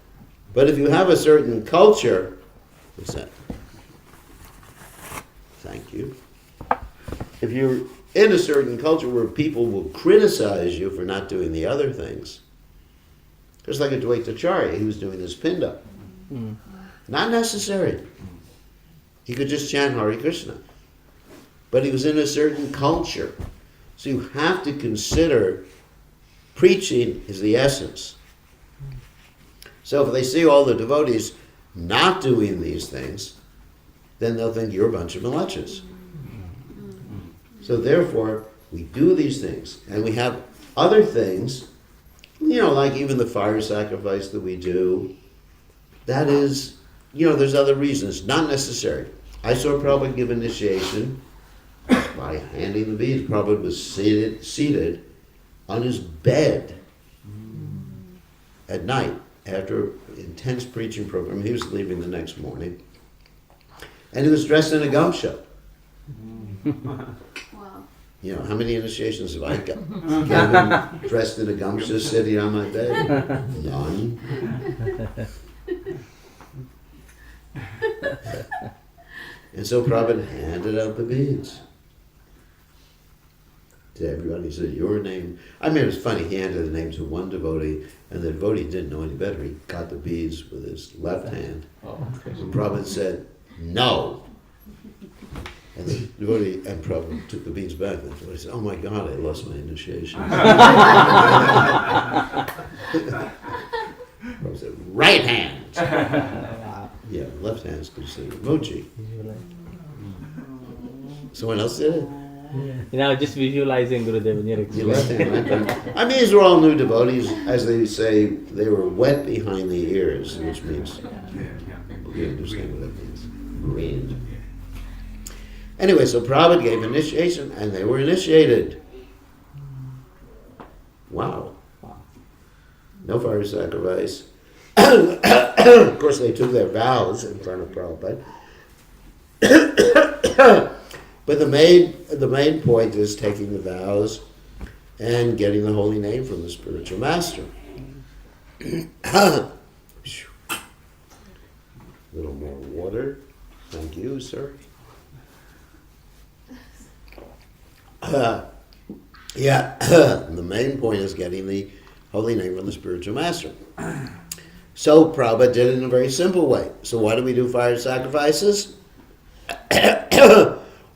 But if you have a certain culture, what's that? Thank you. If you're in a certain culture where people will criticize you for not doing the other things, just like Advaita Acharya, he was doing this pinda. Not necessary. He could just chant Hare Krishna. But he was in a certain culture. So you have to consider preaching is the essence. So if they see all the devotees not doing these things, then they'll think you're a bunch of milechas. So therefore, we do these things. And we have other things, like even the fire sacrifice that we do. That is, there's other reasons. Not necessary. I saw Prabhupada give initiation by handing the beads. Prabhupada was seated on his bed at night after an intense preaching program. He was leaving the next morning. And he was dressed in a gamsha. Wow. How many initiations have I got? Given dressed in a gamsha sitting on my bed? None. And so Prabhupada handed out the beads to everybody. He said, your name. It was funny. He handed the names of one devotee, and the devotee didn't know any better. He got the beads with his left hand. And Prabhupada said, no. And the devotee and Prabhupada took the beads back. And the devotee said, oh my God, I lost my initiation. Prabhupada said, right hand. Yeah, left hand is considered mochi. Someone else did it? Just visualizing Gurudev in your The experience. left hand, right? These were all new devotees. As they say, they were wet behind the ears, which means, you understand what that means. Green. Anyway, so Prabhupada gave initiation, and they were initiated. Wow. No fire sacrifice. Of course, they took their vows in front of Prabhupada. But the main point is taking the vows and getting the holy name from the spiritual master. A little more water. Thank you, sir. The main point is getting the holy name from the spiritual master. So Prabhupada did it in a very simple way. So why do we do fire sacrifices?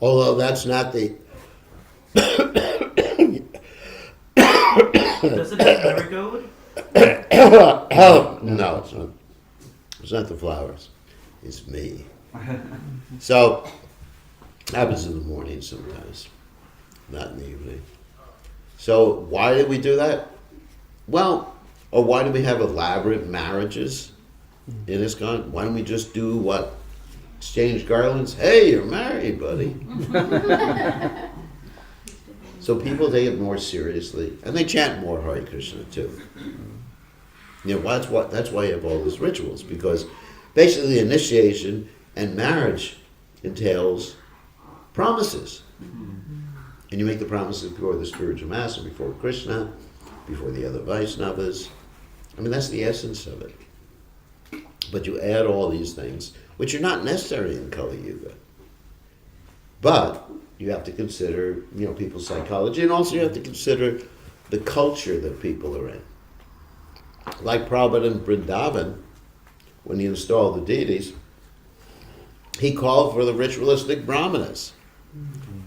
Although that's not the Does it have marigold? No, it's not. It's not the flowers. It's me. So, happens in the morning sometimes, not in the evening. So, why did we do that? Well, or why do we have elaborate marriages in ISKCON? Why don't we just do what? Exchange garlands? Hey, you're married, buddy. So people take it more seriously, and they chant more Hare Krishna too. You know, that's why you have all these rituals, because basically initiation and marriage entails promises. And you make the promises before the spiritual master, before Krishna, before the other Vaishnavas. I mean, that's the essence of it. But you add all these things, which are not necessary in Kali Yuga. But you have to consider, you know, people's psychology, and also you have to consider the culture that people are in. Like Prabhupada in Vrindavan, when he installed the deities, he called for the ritualistic brahmanas.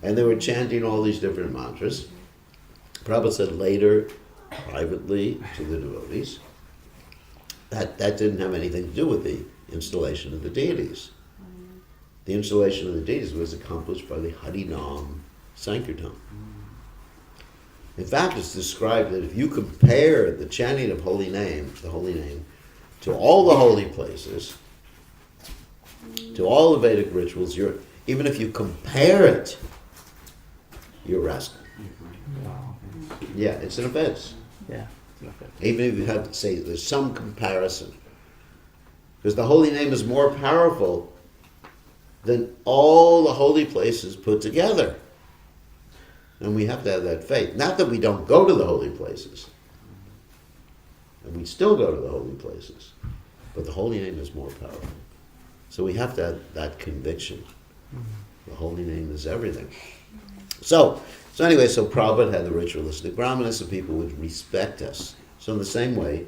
And they were chanting all these different mantras. Prabhupada said later, privately, to the devotees, that didn't have anything to do with the installation of the deities. The installation of the deities was accomplished by the Harinam Sankirtan. In fact, it's described that if you compare the chanting of the holy name, to all the holy places, to all the Vedic rituals, even if you compare it, you're rascal. Yeah, it's an offense. Yeah. Even if you have to say there's some comparison. Because the holy name is more powerful than all the holy places put together. And we have to have that faith. Not that we don't go to the holy places. And we still go to the holy places. But the holy name is more powerful. So we have to have that conviction. The holy name is everything. So anyway, so Prabhupada had the ritualistic brahmanas, so people would respect us. So in the same way,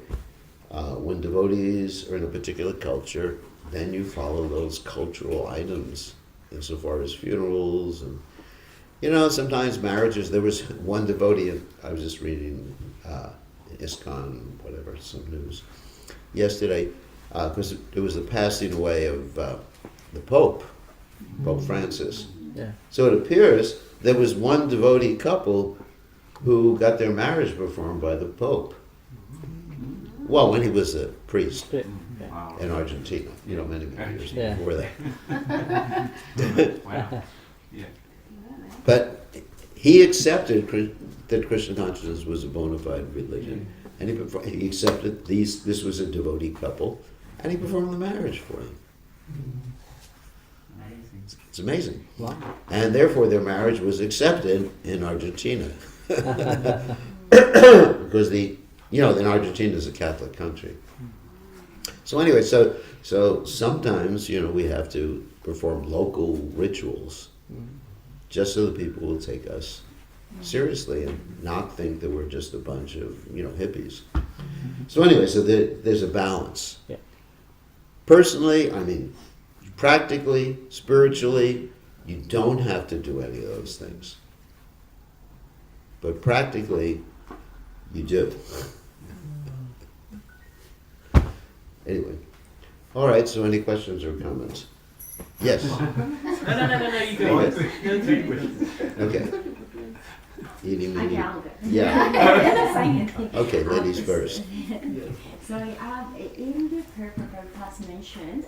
when devotees are in a particular culture, then you follow those cultural items insofar as funerals and, you know, sometimes marriages. There was one devotee, I was just reading ISKCON, whatever, some news, yesterday, because it was the passing away of the Pope Francis. Yeah. So it appears there was one devotee couple who got their marriage performed by the Pope. Well, when he was a priest Yeah. Wow. in Argentina, you know, many years Yeah. before that. Wow. Yeah. But he accepted that Krishna consciousness was a bona fide religion, and he accepted this was a devotee couple, and he performed the marriage for him. Amazing. It's amazing. Wow. And therefore their marriage was accepted in Argentina. Because in Argentina is a Catholic country. So anyway, so sometimes, we have to perform local rituals just so that people will take us seriously and not think that we're just a bunch of, hippies. So anyway, so there's a balance. Yeah. Personally, practically, spiritually, you don't have to do any of those things. But practically, you do. Anyway. All right, so any questions or comments? Yes. No, you go. Yes. No, 3 questions. Okay. Eating I meaty. count it. Yeah. Okay, ladies first. So in the purport class mentioned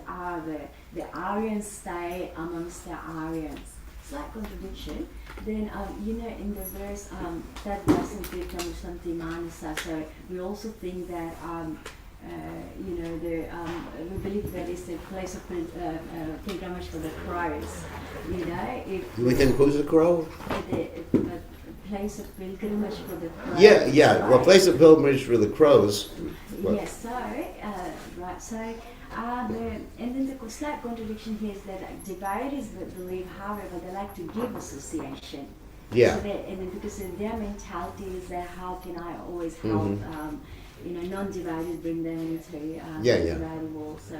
the Aryans stay amongst the Aryans. Slight contradiction. Then in the verse that doesn't become something manasa. So we also think that we believe that it's a place of pilgrimage for the crows. Do we think who's a crow? The place of pilgrimage for the crows. Yeah. Right? Well, place of pilgrimage for the crows. Well, Yes, so, right, so, and then the slight contradiction here is that devotees believe, however, they like to give association. Yeah. So and then because their mentality is that how can I always help, non-devotees bring them into Yeah. devoted world. So,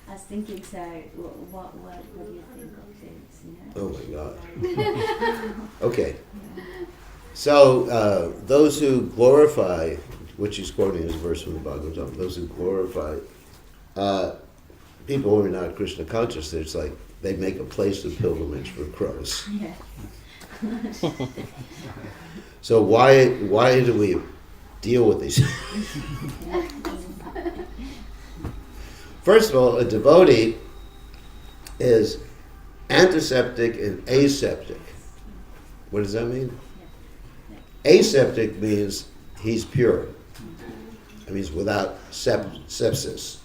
I was thinking, so what do you think of this? You know? Oh my God. Okay. So those who glorify, which he's quoting is a verse from the Bhagavatam, those who glorify people who are not Krishna conscious, it's like they make a place of pilgrimage for crows. Yeah. So why do we deal with these? First of all, a devotee is antiseptic and aseptic. What does that mean? Aseptic means he's pure. That means without sepsis.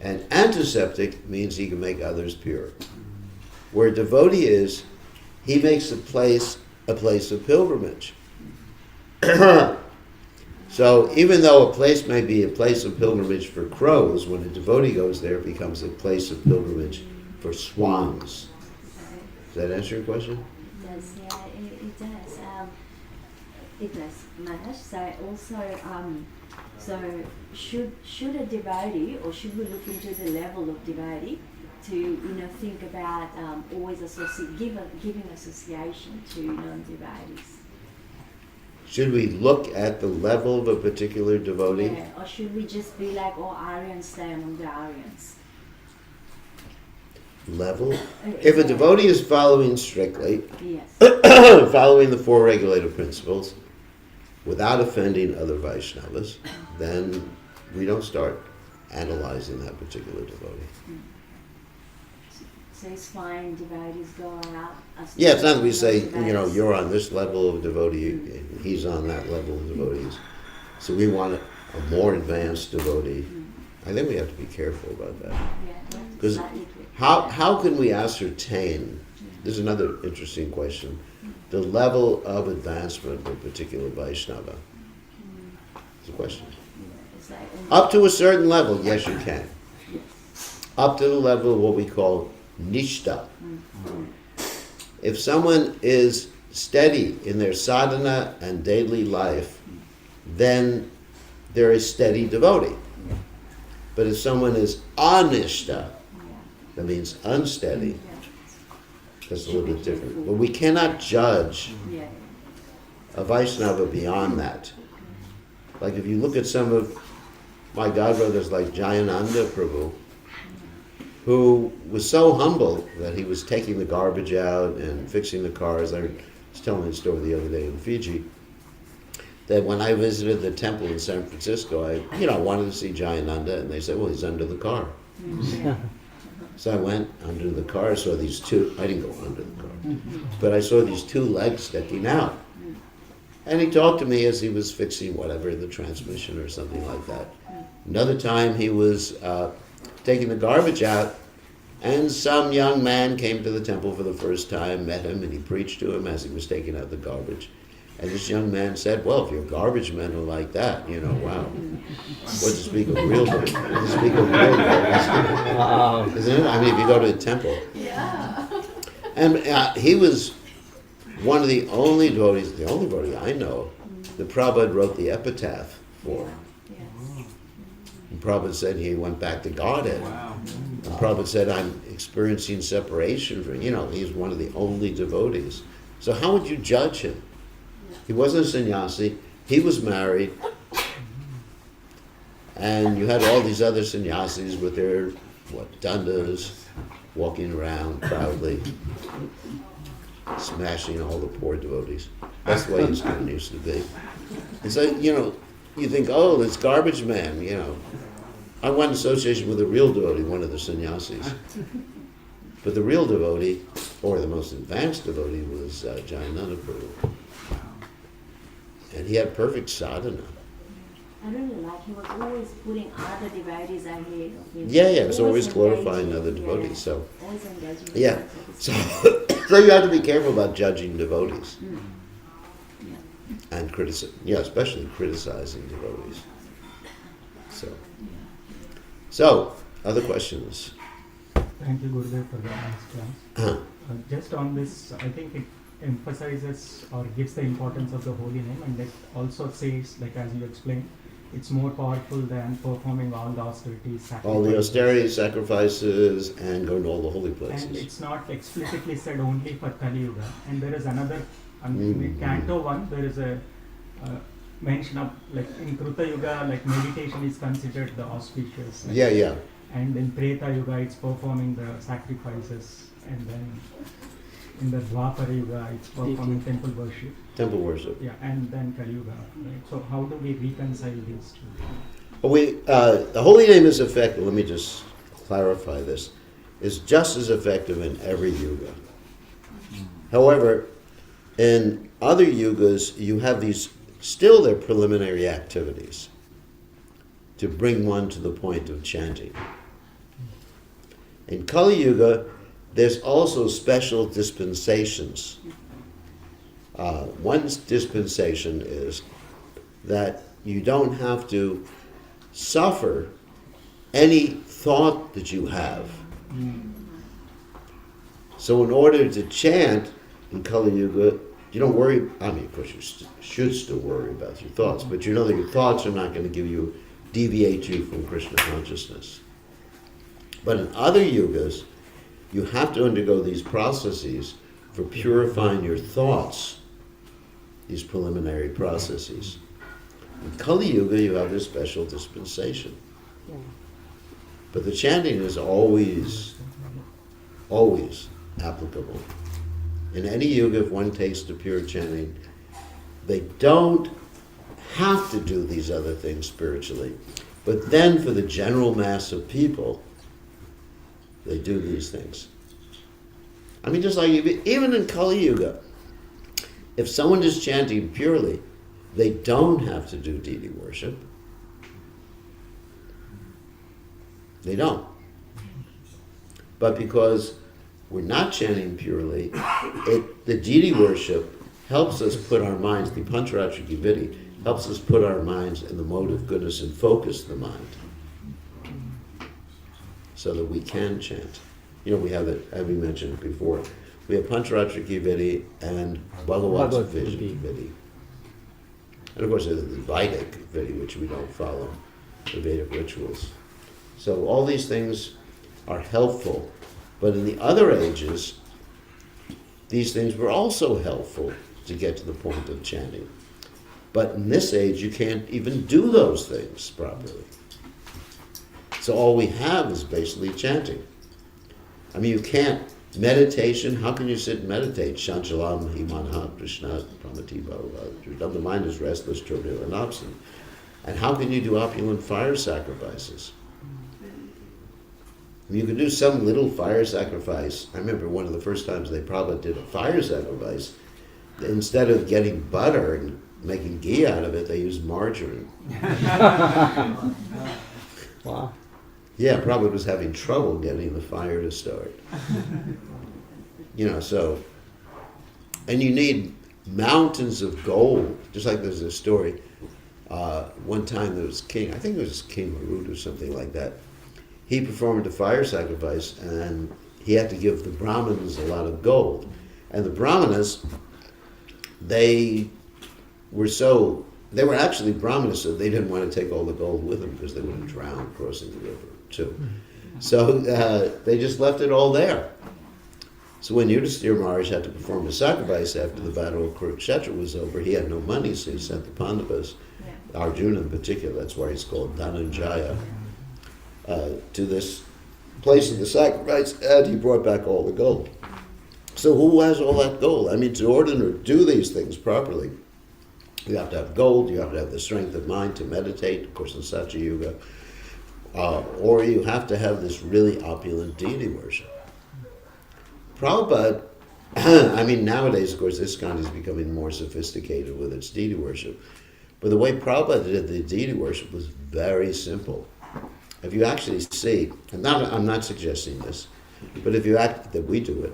And antiseptic means he can make others pure. Where a devotee is, he makes a place of pilgrimage. So even though a place may be a place of pilgrimage for crows, when a devotee goes there, it becomes a place of pilgrimage for swans. Does that answer your question? It does, yeah, it does. It does, Maharaj. So also, so should a devotee, or should we look into the level of devotee to think about always giving association to non-devotees? Should we look at the level of a particular devotee? Yeah, or should we just be like all Aryans stay among the Aryans? Level? If a devotee is following strictly, Yes. following the four regulative principles, without offending other Vaishnavas, then we don't start analyzing that particular devotee. So it's fine, devotees go out. Yeah, it's not that we say, devotees. you're on this level of devotee, he's on that level of devotees. So we want a more advanced devotee. I think we have to be careful about that. Yeah, Because slightly. how can we ascertain, this is another interesting question, the level of advancement of a particular Vaishnava? It's a question. It's like, Up to a certain level, yes you can. Up to the level of what we call nishta. If someone is steady in their sadhana and daily life, then they're a steady devotee. But if someone is anishta, that means unsteady, that's a little bit different. But we cannot judge yeah. a Vaishnava beyond that. Like if you look at some of my godbrothers like Jayananda Prabhu, who was so humble that he was taking the garbage out and fixing the cars. I was telling a story the other day in Fiji, that when I visited the temple in San Francisco, I wanted to see Jayananda, and they said, well, he's under the car. So I went under the car, saw these two, I didn't go under the car, but I saw these two legs sticking out. And he talked to me as he was fixing whatever, the transmission or something like that. Another time he was taking the garbage out, and some young man came to the temple for the first time, met him, and he preached to him as he was taking out the garbage. And this young man said, well, if your garbage men are like that, wow. What to speak of real garbage? What to speak of real garbage? Wow. Isn't it? I mean, if you go to a temple. Yeah. And he was one of the only devotees, the only devotee I know, that Prabhupada wrote the epitaph for. And Prabhupada said he went back to Godhead. And Prabhupada said, I'm experiencing separation from, he's one of the only devotees. So how would you judge him? He wasn't a sannyasi, he was married, and you had all these other sannyasis with their, dandas, walking around proudly, smashing all the poor devotees. That's the way ISKCON used to be. And so, you think, oh, this garbage man, I want association with a real devotee, one of the sannyasis. But the real devotee, or the most advanced devotee, was Jayananda Prabhu. And he had perfect sadhana. I really like he was always putting other devotees ahead of him. Yeah, it was always glorifying engaging, other devotees. So, always engaging with yeah. others. So you have to be careful about judging devotees. Yeah. And especially criticizing devotees. So, other questions? Thank you, Gurudev, for the nice class. Just on this, I think it emphasizes or gives the importance of the holy name, and that also says, like as you explained, it's more powerful than performing all the austerities, All the sacrifices. austerities, sacrifices, and going to all the holy And places. it's not explicitly said only for Kali Yuga. And there is another, Mm. in Canto 1, there is a mention of, like in Kruta Yuga, like meditation is considered the auspicious. Yeah, yeah. And in Treta Yuga, it's performing the sacrifices. And then in the Dwapara Yuga, it's performing temple worship. Temple worship. Yeah, and then Kali Yuga. Right? So how do we reconcile these two? The holy name is effective. Let me just clarify this. Is just as effective in every yuga. However, in other yugas, you have these still their preliminary activities to bring one to the point of chanting. In Kali Yuga, there's also special dispensations. One dispensation is that you don't have to suffer any thought that you have. So in order to chant in Kali Yuga, you don't worry, I mean, of course you should still worry about your thoughts, but you know that your thoughts are not going to deviate you from Krishna consciousness. But in other yugas, you have to undergo these processes for purifying your thoughts, these preliminary processes. In Kali Yuga, you have this special dispensation. But the chanting is always applicable. In any yuga, if one takes to pure chanting, they don't have to do these other things spiritually. But then for the general mass of people, they do these things. I mean, just like even in Kali Yuga, if someone is chanting purely, they don't have to do deity worship. They don't. But because we're not chanting purely, the deity worship helps us put our minds, the Pancharatrika Vidhi, helps us put our minds in the mode of goodness and focus the mind so that we can chant. You know, we have it, as we mentioned before, we have Pancharatrika Vidhi and Bhagavat's Bhagavad Vision Vidhi. Vidhi. And of course there's the Vedic Vidhi, which we don't follow, the Vedic rituals. So all these things are helpful. But in the other ages, these things were also helpful to get to the point of chanting. But in this age, you can't even do those things properly. So all we have is basically chanting. I mean, you can't, meditation, how can you sit and meditate? Shanchalam himanha Krishna pramati bhava. The mind is restless, trivial, and obstinate. And how can you do opulent fire sacrifices? You could do some little fire sacrifice. I remember one of the first times they probably did a fire sacrifice. Instead of getting butter and making ghee out of it, they used margarine. Wow. Yeah, probably was having trouble getting the fire to start. You know, so, and you need mountains of gold. Just like there's a story, one time there was King, I think it was King Marut or something like that. He performed a fire sacrifice and he had to give the Brahmins a lot of gold. And the Brahmanas, they were actually Brahmanas, so they didn't want to take all the gold with them because they would have drowned crossing the river too. So they just left it all there. So when Yudhisthira Maharaj had to perform a sacrifice after the battle of Kurukshetra was over, he had no money, so he sent the Pandavas, Arjuna in particular, that's why he's called Dhananjaya, to this place of the sacrifice, and he brought back all the gold. So who has all that gold? I mean, in order to do these things properly, you have to have gold, you have to have the strength of mind to meditate, of course in Satya Yuga, or you have to have this really opulent deity worship. Prabhupada, I mean nowadays of course ISKCON is becoming more sophisticated with its deity worship, but the way Prabhupada did the deity worship was very simple. If you actually see, and I'm not suggesting this, but if you that we do it,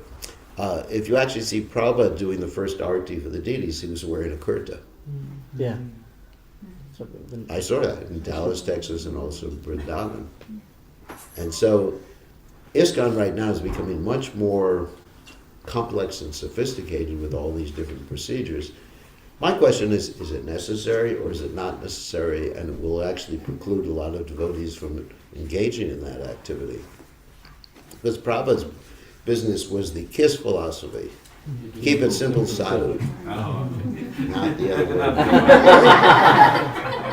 if you actually see Prabhupada doing the first arati for the deities, he was wearing a kurta. Yeah. So, I saw that in Dallas, Texas, and also Vrindavan. And so ISKCON right now is becoming much more complex and sophisticated with all these different procedures. My question is it necessary or is it not necessary, and it will actually preclude a lot of devotees from engaging in that activity? Because Prabhupada's business was the KISS philosophy. Keep it simple, sadhu. Oh, Not the other way. I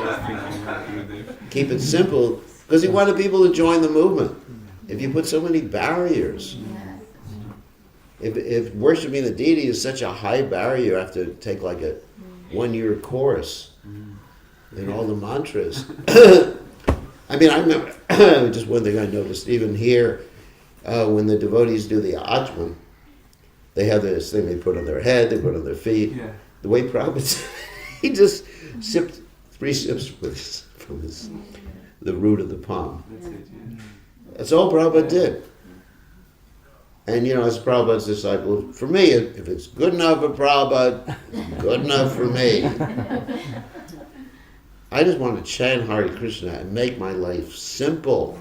was thinking that you did. Keep it simple, because he wanted people to join the movement. If you put so many barriers, if worshiping the deity is such a high barrier, you have to take like a 1-year course in all the mantras. I mean, I remember, just one thing I noticed, even here, when the devotees do the ajman, they have this thing they put on their head, they put on their feet. Yeah. The way Prabhupada, he just sipped 3 sips from the root of the palm. That's it, yeah. That's all Prabhupada did. And as Prabhupada's disciple, for me, if it's good enough for Prabhupada, it's good enough for me. I just want to chant Hare Krishna and make my life simple.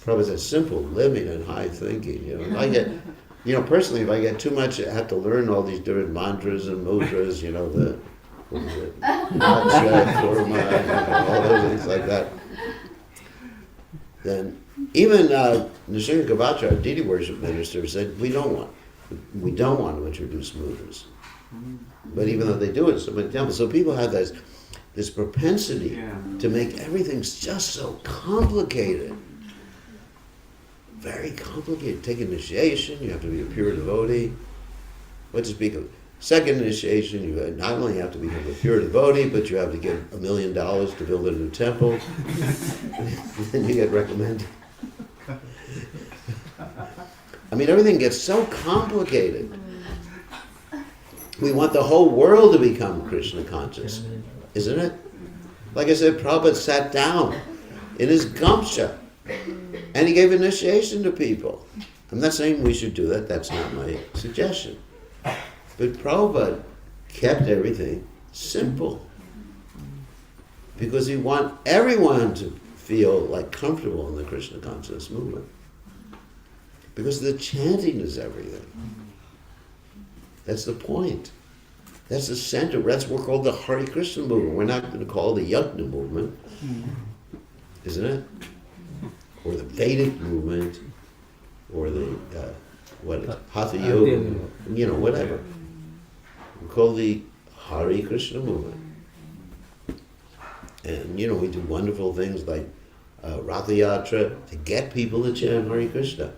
Prabhupada says simple living and high thinking. If I get, personally, if I get too much, I have to learn all these different mantras and mudras, the what is it? Acha, Kurma, all those things like that. Then even Nishinga Kavacha, our deity worship minister, said we don't want to introduce mudras. But even though they do it in so many temples, so people have this propensity to make everything just so complicated. Very complicated. Take initiation, you have to be a pure devotee. What to speak of? Second initiation, you not only have to become a pure devotee, but you have to get $1 million to build a new temple. Then you get recommended. I mean, everything gets so complicated. We want the whole world to become Krishna conscious, isn't it? Like I said, Prabhupada sat down in his gamcha and he gave initiation to people. I'm not saying we should do that, that's not my suggestion. But Prabhupada kept everything simple because he wanted everyone to feel like comfortable in the Krishna consciousness movement. Because the chanting is everything. That's the point. That's the center. That's what we're called the Hare Krishna movement. We're not going to call it the Yajna movement, isn't it? Or the Vedic movement, or the Hatha Yoga, whatever. We call the Hare Krishna movement. And, we do wonderful things like Ratha Yatra to get people to chant Hare Krishna.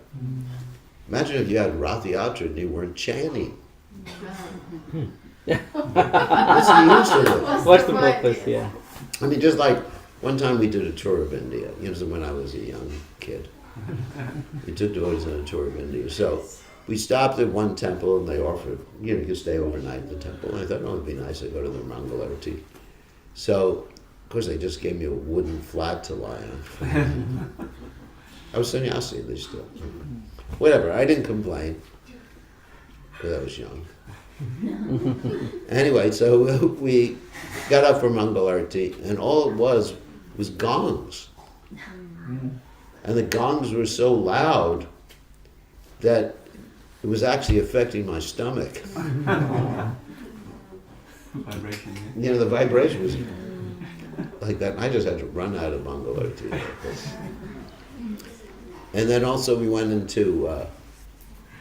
Imagine if you had Ratha Yatra and you weren't chanting. What's the use of it? What's the purpose? Yeah. I mean, just like one time we did a tour of India, when I was a young kid. We took devotees on a tour of India. So we stopped at one temple and they offered, you could stay overnight in the temple. And I thought, it'd be nice to go to the Mangalarti. So, of course, they just gave me a wooden flat to lie on. I was sannyasi, they still. Whatever, I didn't complain, because I was young. Anyway, so we got up for Mangalarti, and all it was gongs. And the gongs were so loud that it was actually affecting my stomach. Vibration, The vibration was like that. I just had to run out of Mangalarti. And then also we went into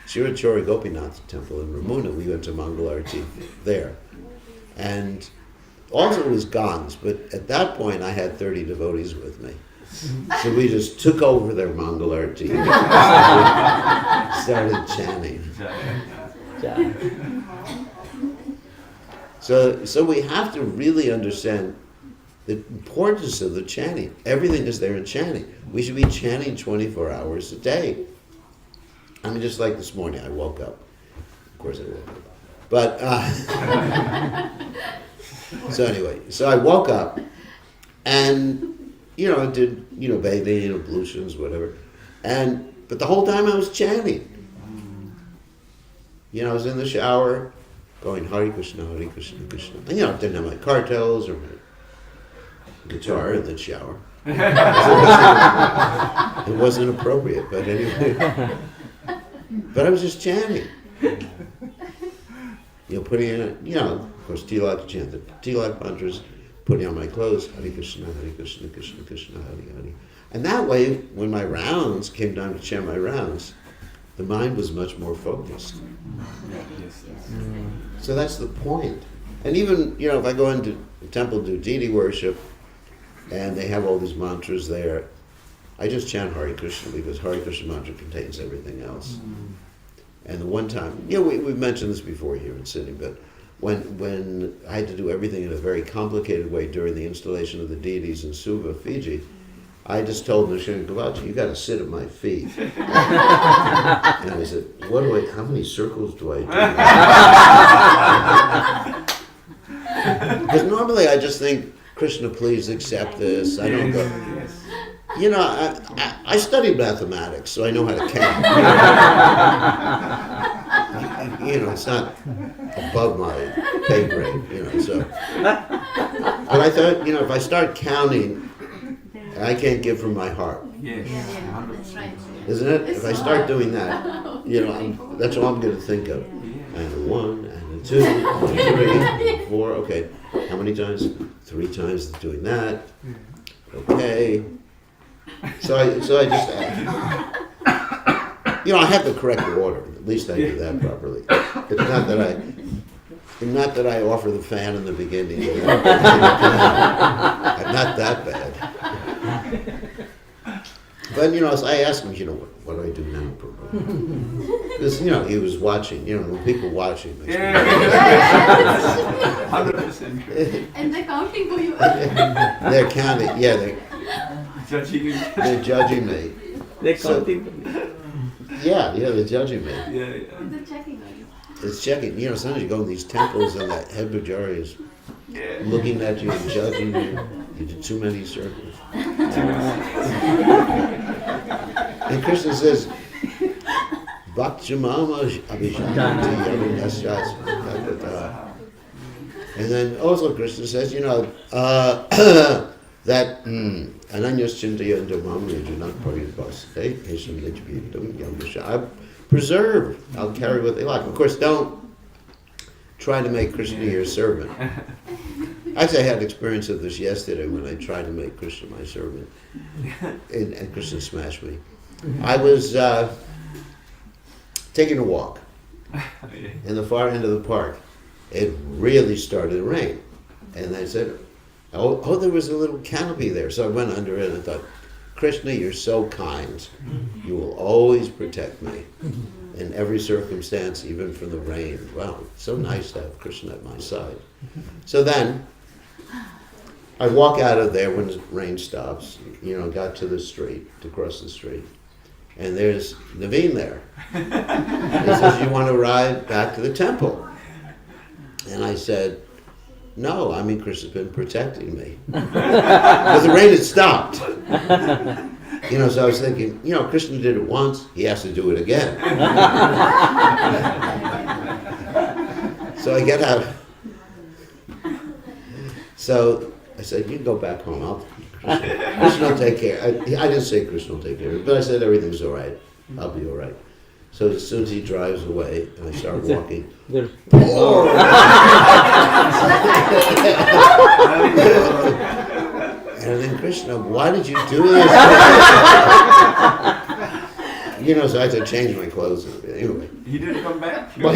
Shirachori Gopinath temple in Ramuna. We went to Mangalarti there. And also it was gongs, but at that point I had 30 devotees with me. So we just took over their Mangalarti and started chanting. Yeah. So we have to really understand the importance of the chanting. Everything is there in chanting. We should be chanting 24 hours a day. I mean, just like this morning, I woke up. Of course I woke up. But, so anyway, so I woke up and, I did, bathing, ablutions, whatever. But the whole time I was chanting. I was in the shower going Hare Krishna, Krishna. And, I didn't have my cartels or my guitar in the shower. It wasn't appropriate, but anyway. But I was just chanting. putting in, of course, Tilak chant the Tilak mantras, putting on my clothes, Hare Krishna, Krishna Krishna, Hare Hare. And that way, when my rounds came down to chant my rounds, the mind was much more focused. Yes. So that's the point. And even, if I go into the temple to do deity worship, and they have all these mantras there, I just chant Hare Krishna because Hare Krishna mantra contains everything else. And the one time, we've mentioned this before here in Sydney, but when I had to do everything in a very complicated way during the installation of the deities in Suva, Fiji, I just told Nishant Gavachi, you got to sit at my feet. And I said, how many circles do I do? Because normally I just think, Krishna, please accept this. I don't go. I studied mathematics, so I know how to count. It's not above my pay grade, so. But I thought, if I start counting, I can't give from my heart. Yes. That's right. Isn't it? If I start doing that, that's all I'm going to think of. And a 1, and a 2, and a 3, and a 4. Okay, how many times? 3 times doing that. Okay. So I just, I have the correct order. At least I do that properly. It's not that I offer the fan in the beginning. I'm not that bad. But I asked him, what do I do now? Because he was watching. When people watching. 100% true. And they're counting for you. They're counting. Yeah, Judging you. they're judging me. They're So- counting. Yeah, they're judging me. Yeah. They're checking on you. It's checking. Sometimes you go in these temples and that head pujari is looking at you and judging you. You did too many circles. And Krishna says, Bhakti-mama abhishanti yavinyasyas. And then also Krishna says, that ananyas chintaya indamam yajunak paribhasate hesham lejbhitam yamasha. I preserve. I'll carry what they like. Of course, don't try to make Krishna your servant. Actually, I had experience of this yesterday when I tried to make Krishna my servant, and Krishna smashed me. I was taking a walk in the far end of the park. It really started to rain, and I said, "Oh, there was a little canopy there." So I went under it and I thought, "Krishna, you're so kind. You will always protect me in every circumstance, even from the rain." Wow, it's so nice to have Krishna at my side. So then I walk out of there when the rain stops, got to the street, to cross the street. And there's Naveen there. He says, "You want to ride back to the temple?" And I said, "No, Krishna's been protecting me." Because the rain had stopped. So I was thinking, Krishna did it once, he has to do it again. So I get out. So I said, "You can go back home. Krishna will take care." I didn't say Krishna will take care of it, but I said everything's all right. I'll be all right. So as soon as he drives away and I start walking, There's- and then Krishna, why did you do this? So I had to change my clothes. Anyway, He didn't come back? well,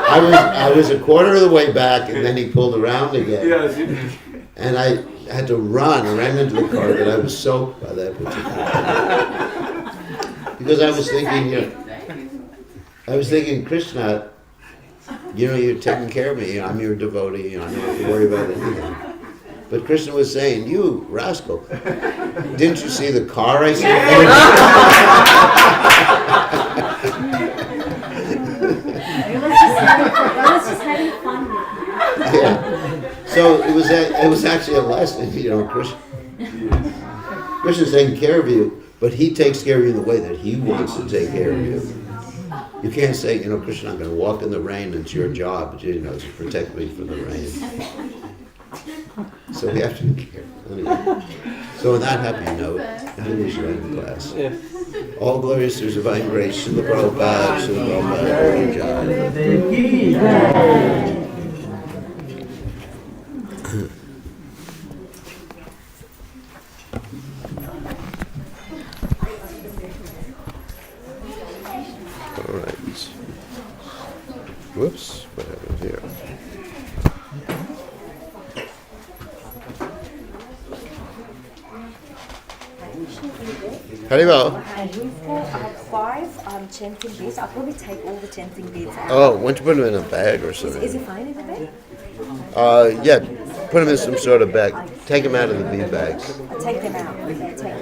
I was a quarter of the way back, and then he pulled around again. Yes. And I had to run. I ran into the car, but I was soaked by that particular time. Because I was thinking, Krishna, you're taking care of me. I'm your devotee. I don't have to worry about anything. But Krishna was saying, "You rascal, didn't you see the car I saw?" It was just having fun with you. Yeah. So it was actually a lesson, Krishna's taking care of you, but he takes care of you in the way that he wants to take care of you. You can't say, Krishna, I'm going to walk in the rain, and it's your job, to protect me from the rain. So we have to be careful. Anyway. So on that happy note, English Rhyme class. Yes. All glories to His divine grace, Srila Prabhupada, Srila Prabhupada, all right. Whoops, what happened here? Haribol. And we've got 5 chanting beads. I'll probably take all the chanting beads out. Oh, why don't you put them in a bag or something? Is it fine in the bag? Yeah, put them in some sort of bag. Take them out of the bead bags. I'll take them out. Okay, take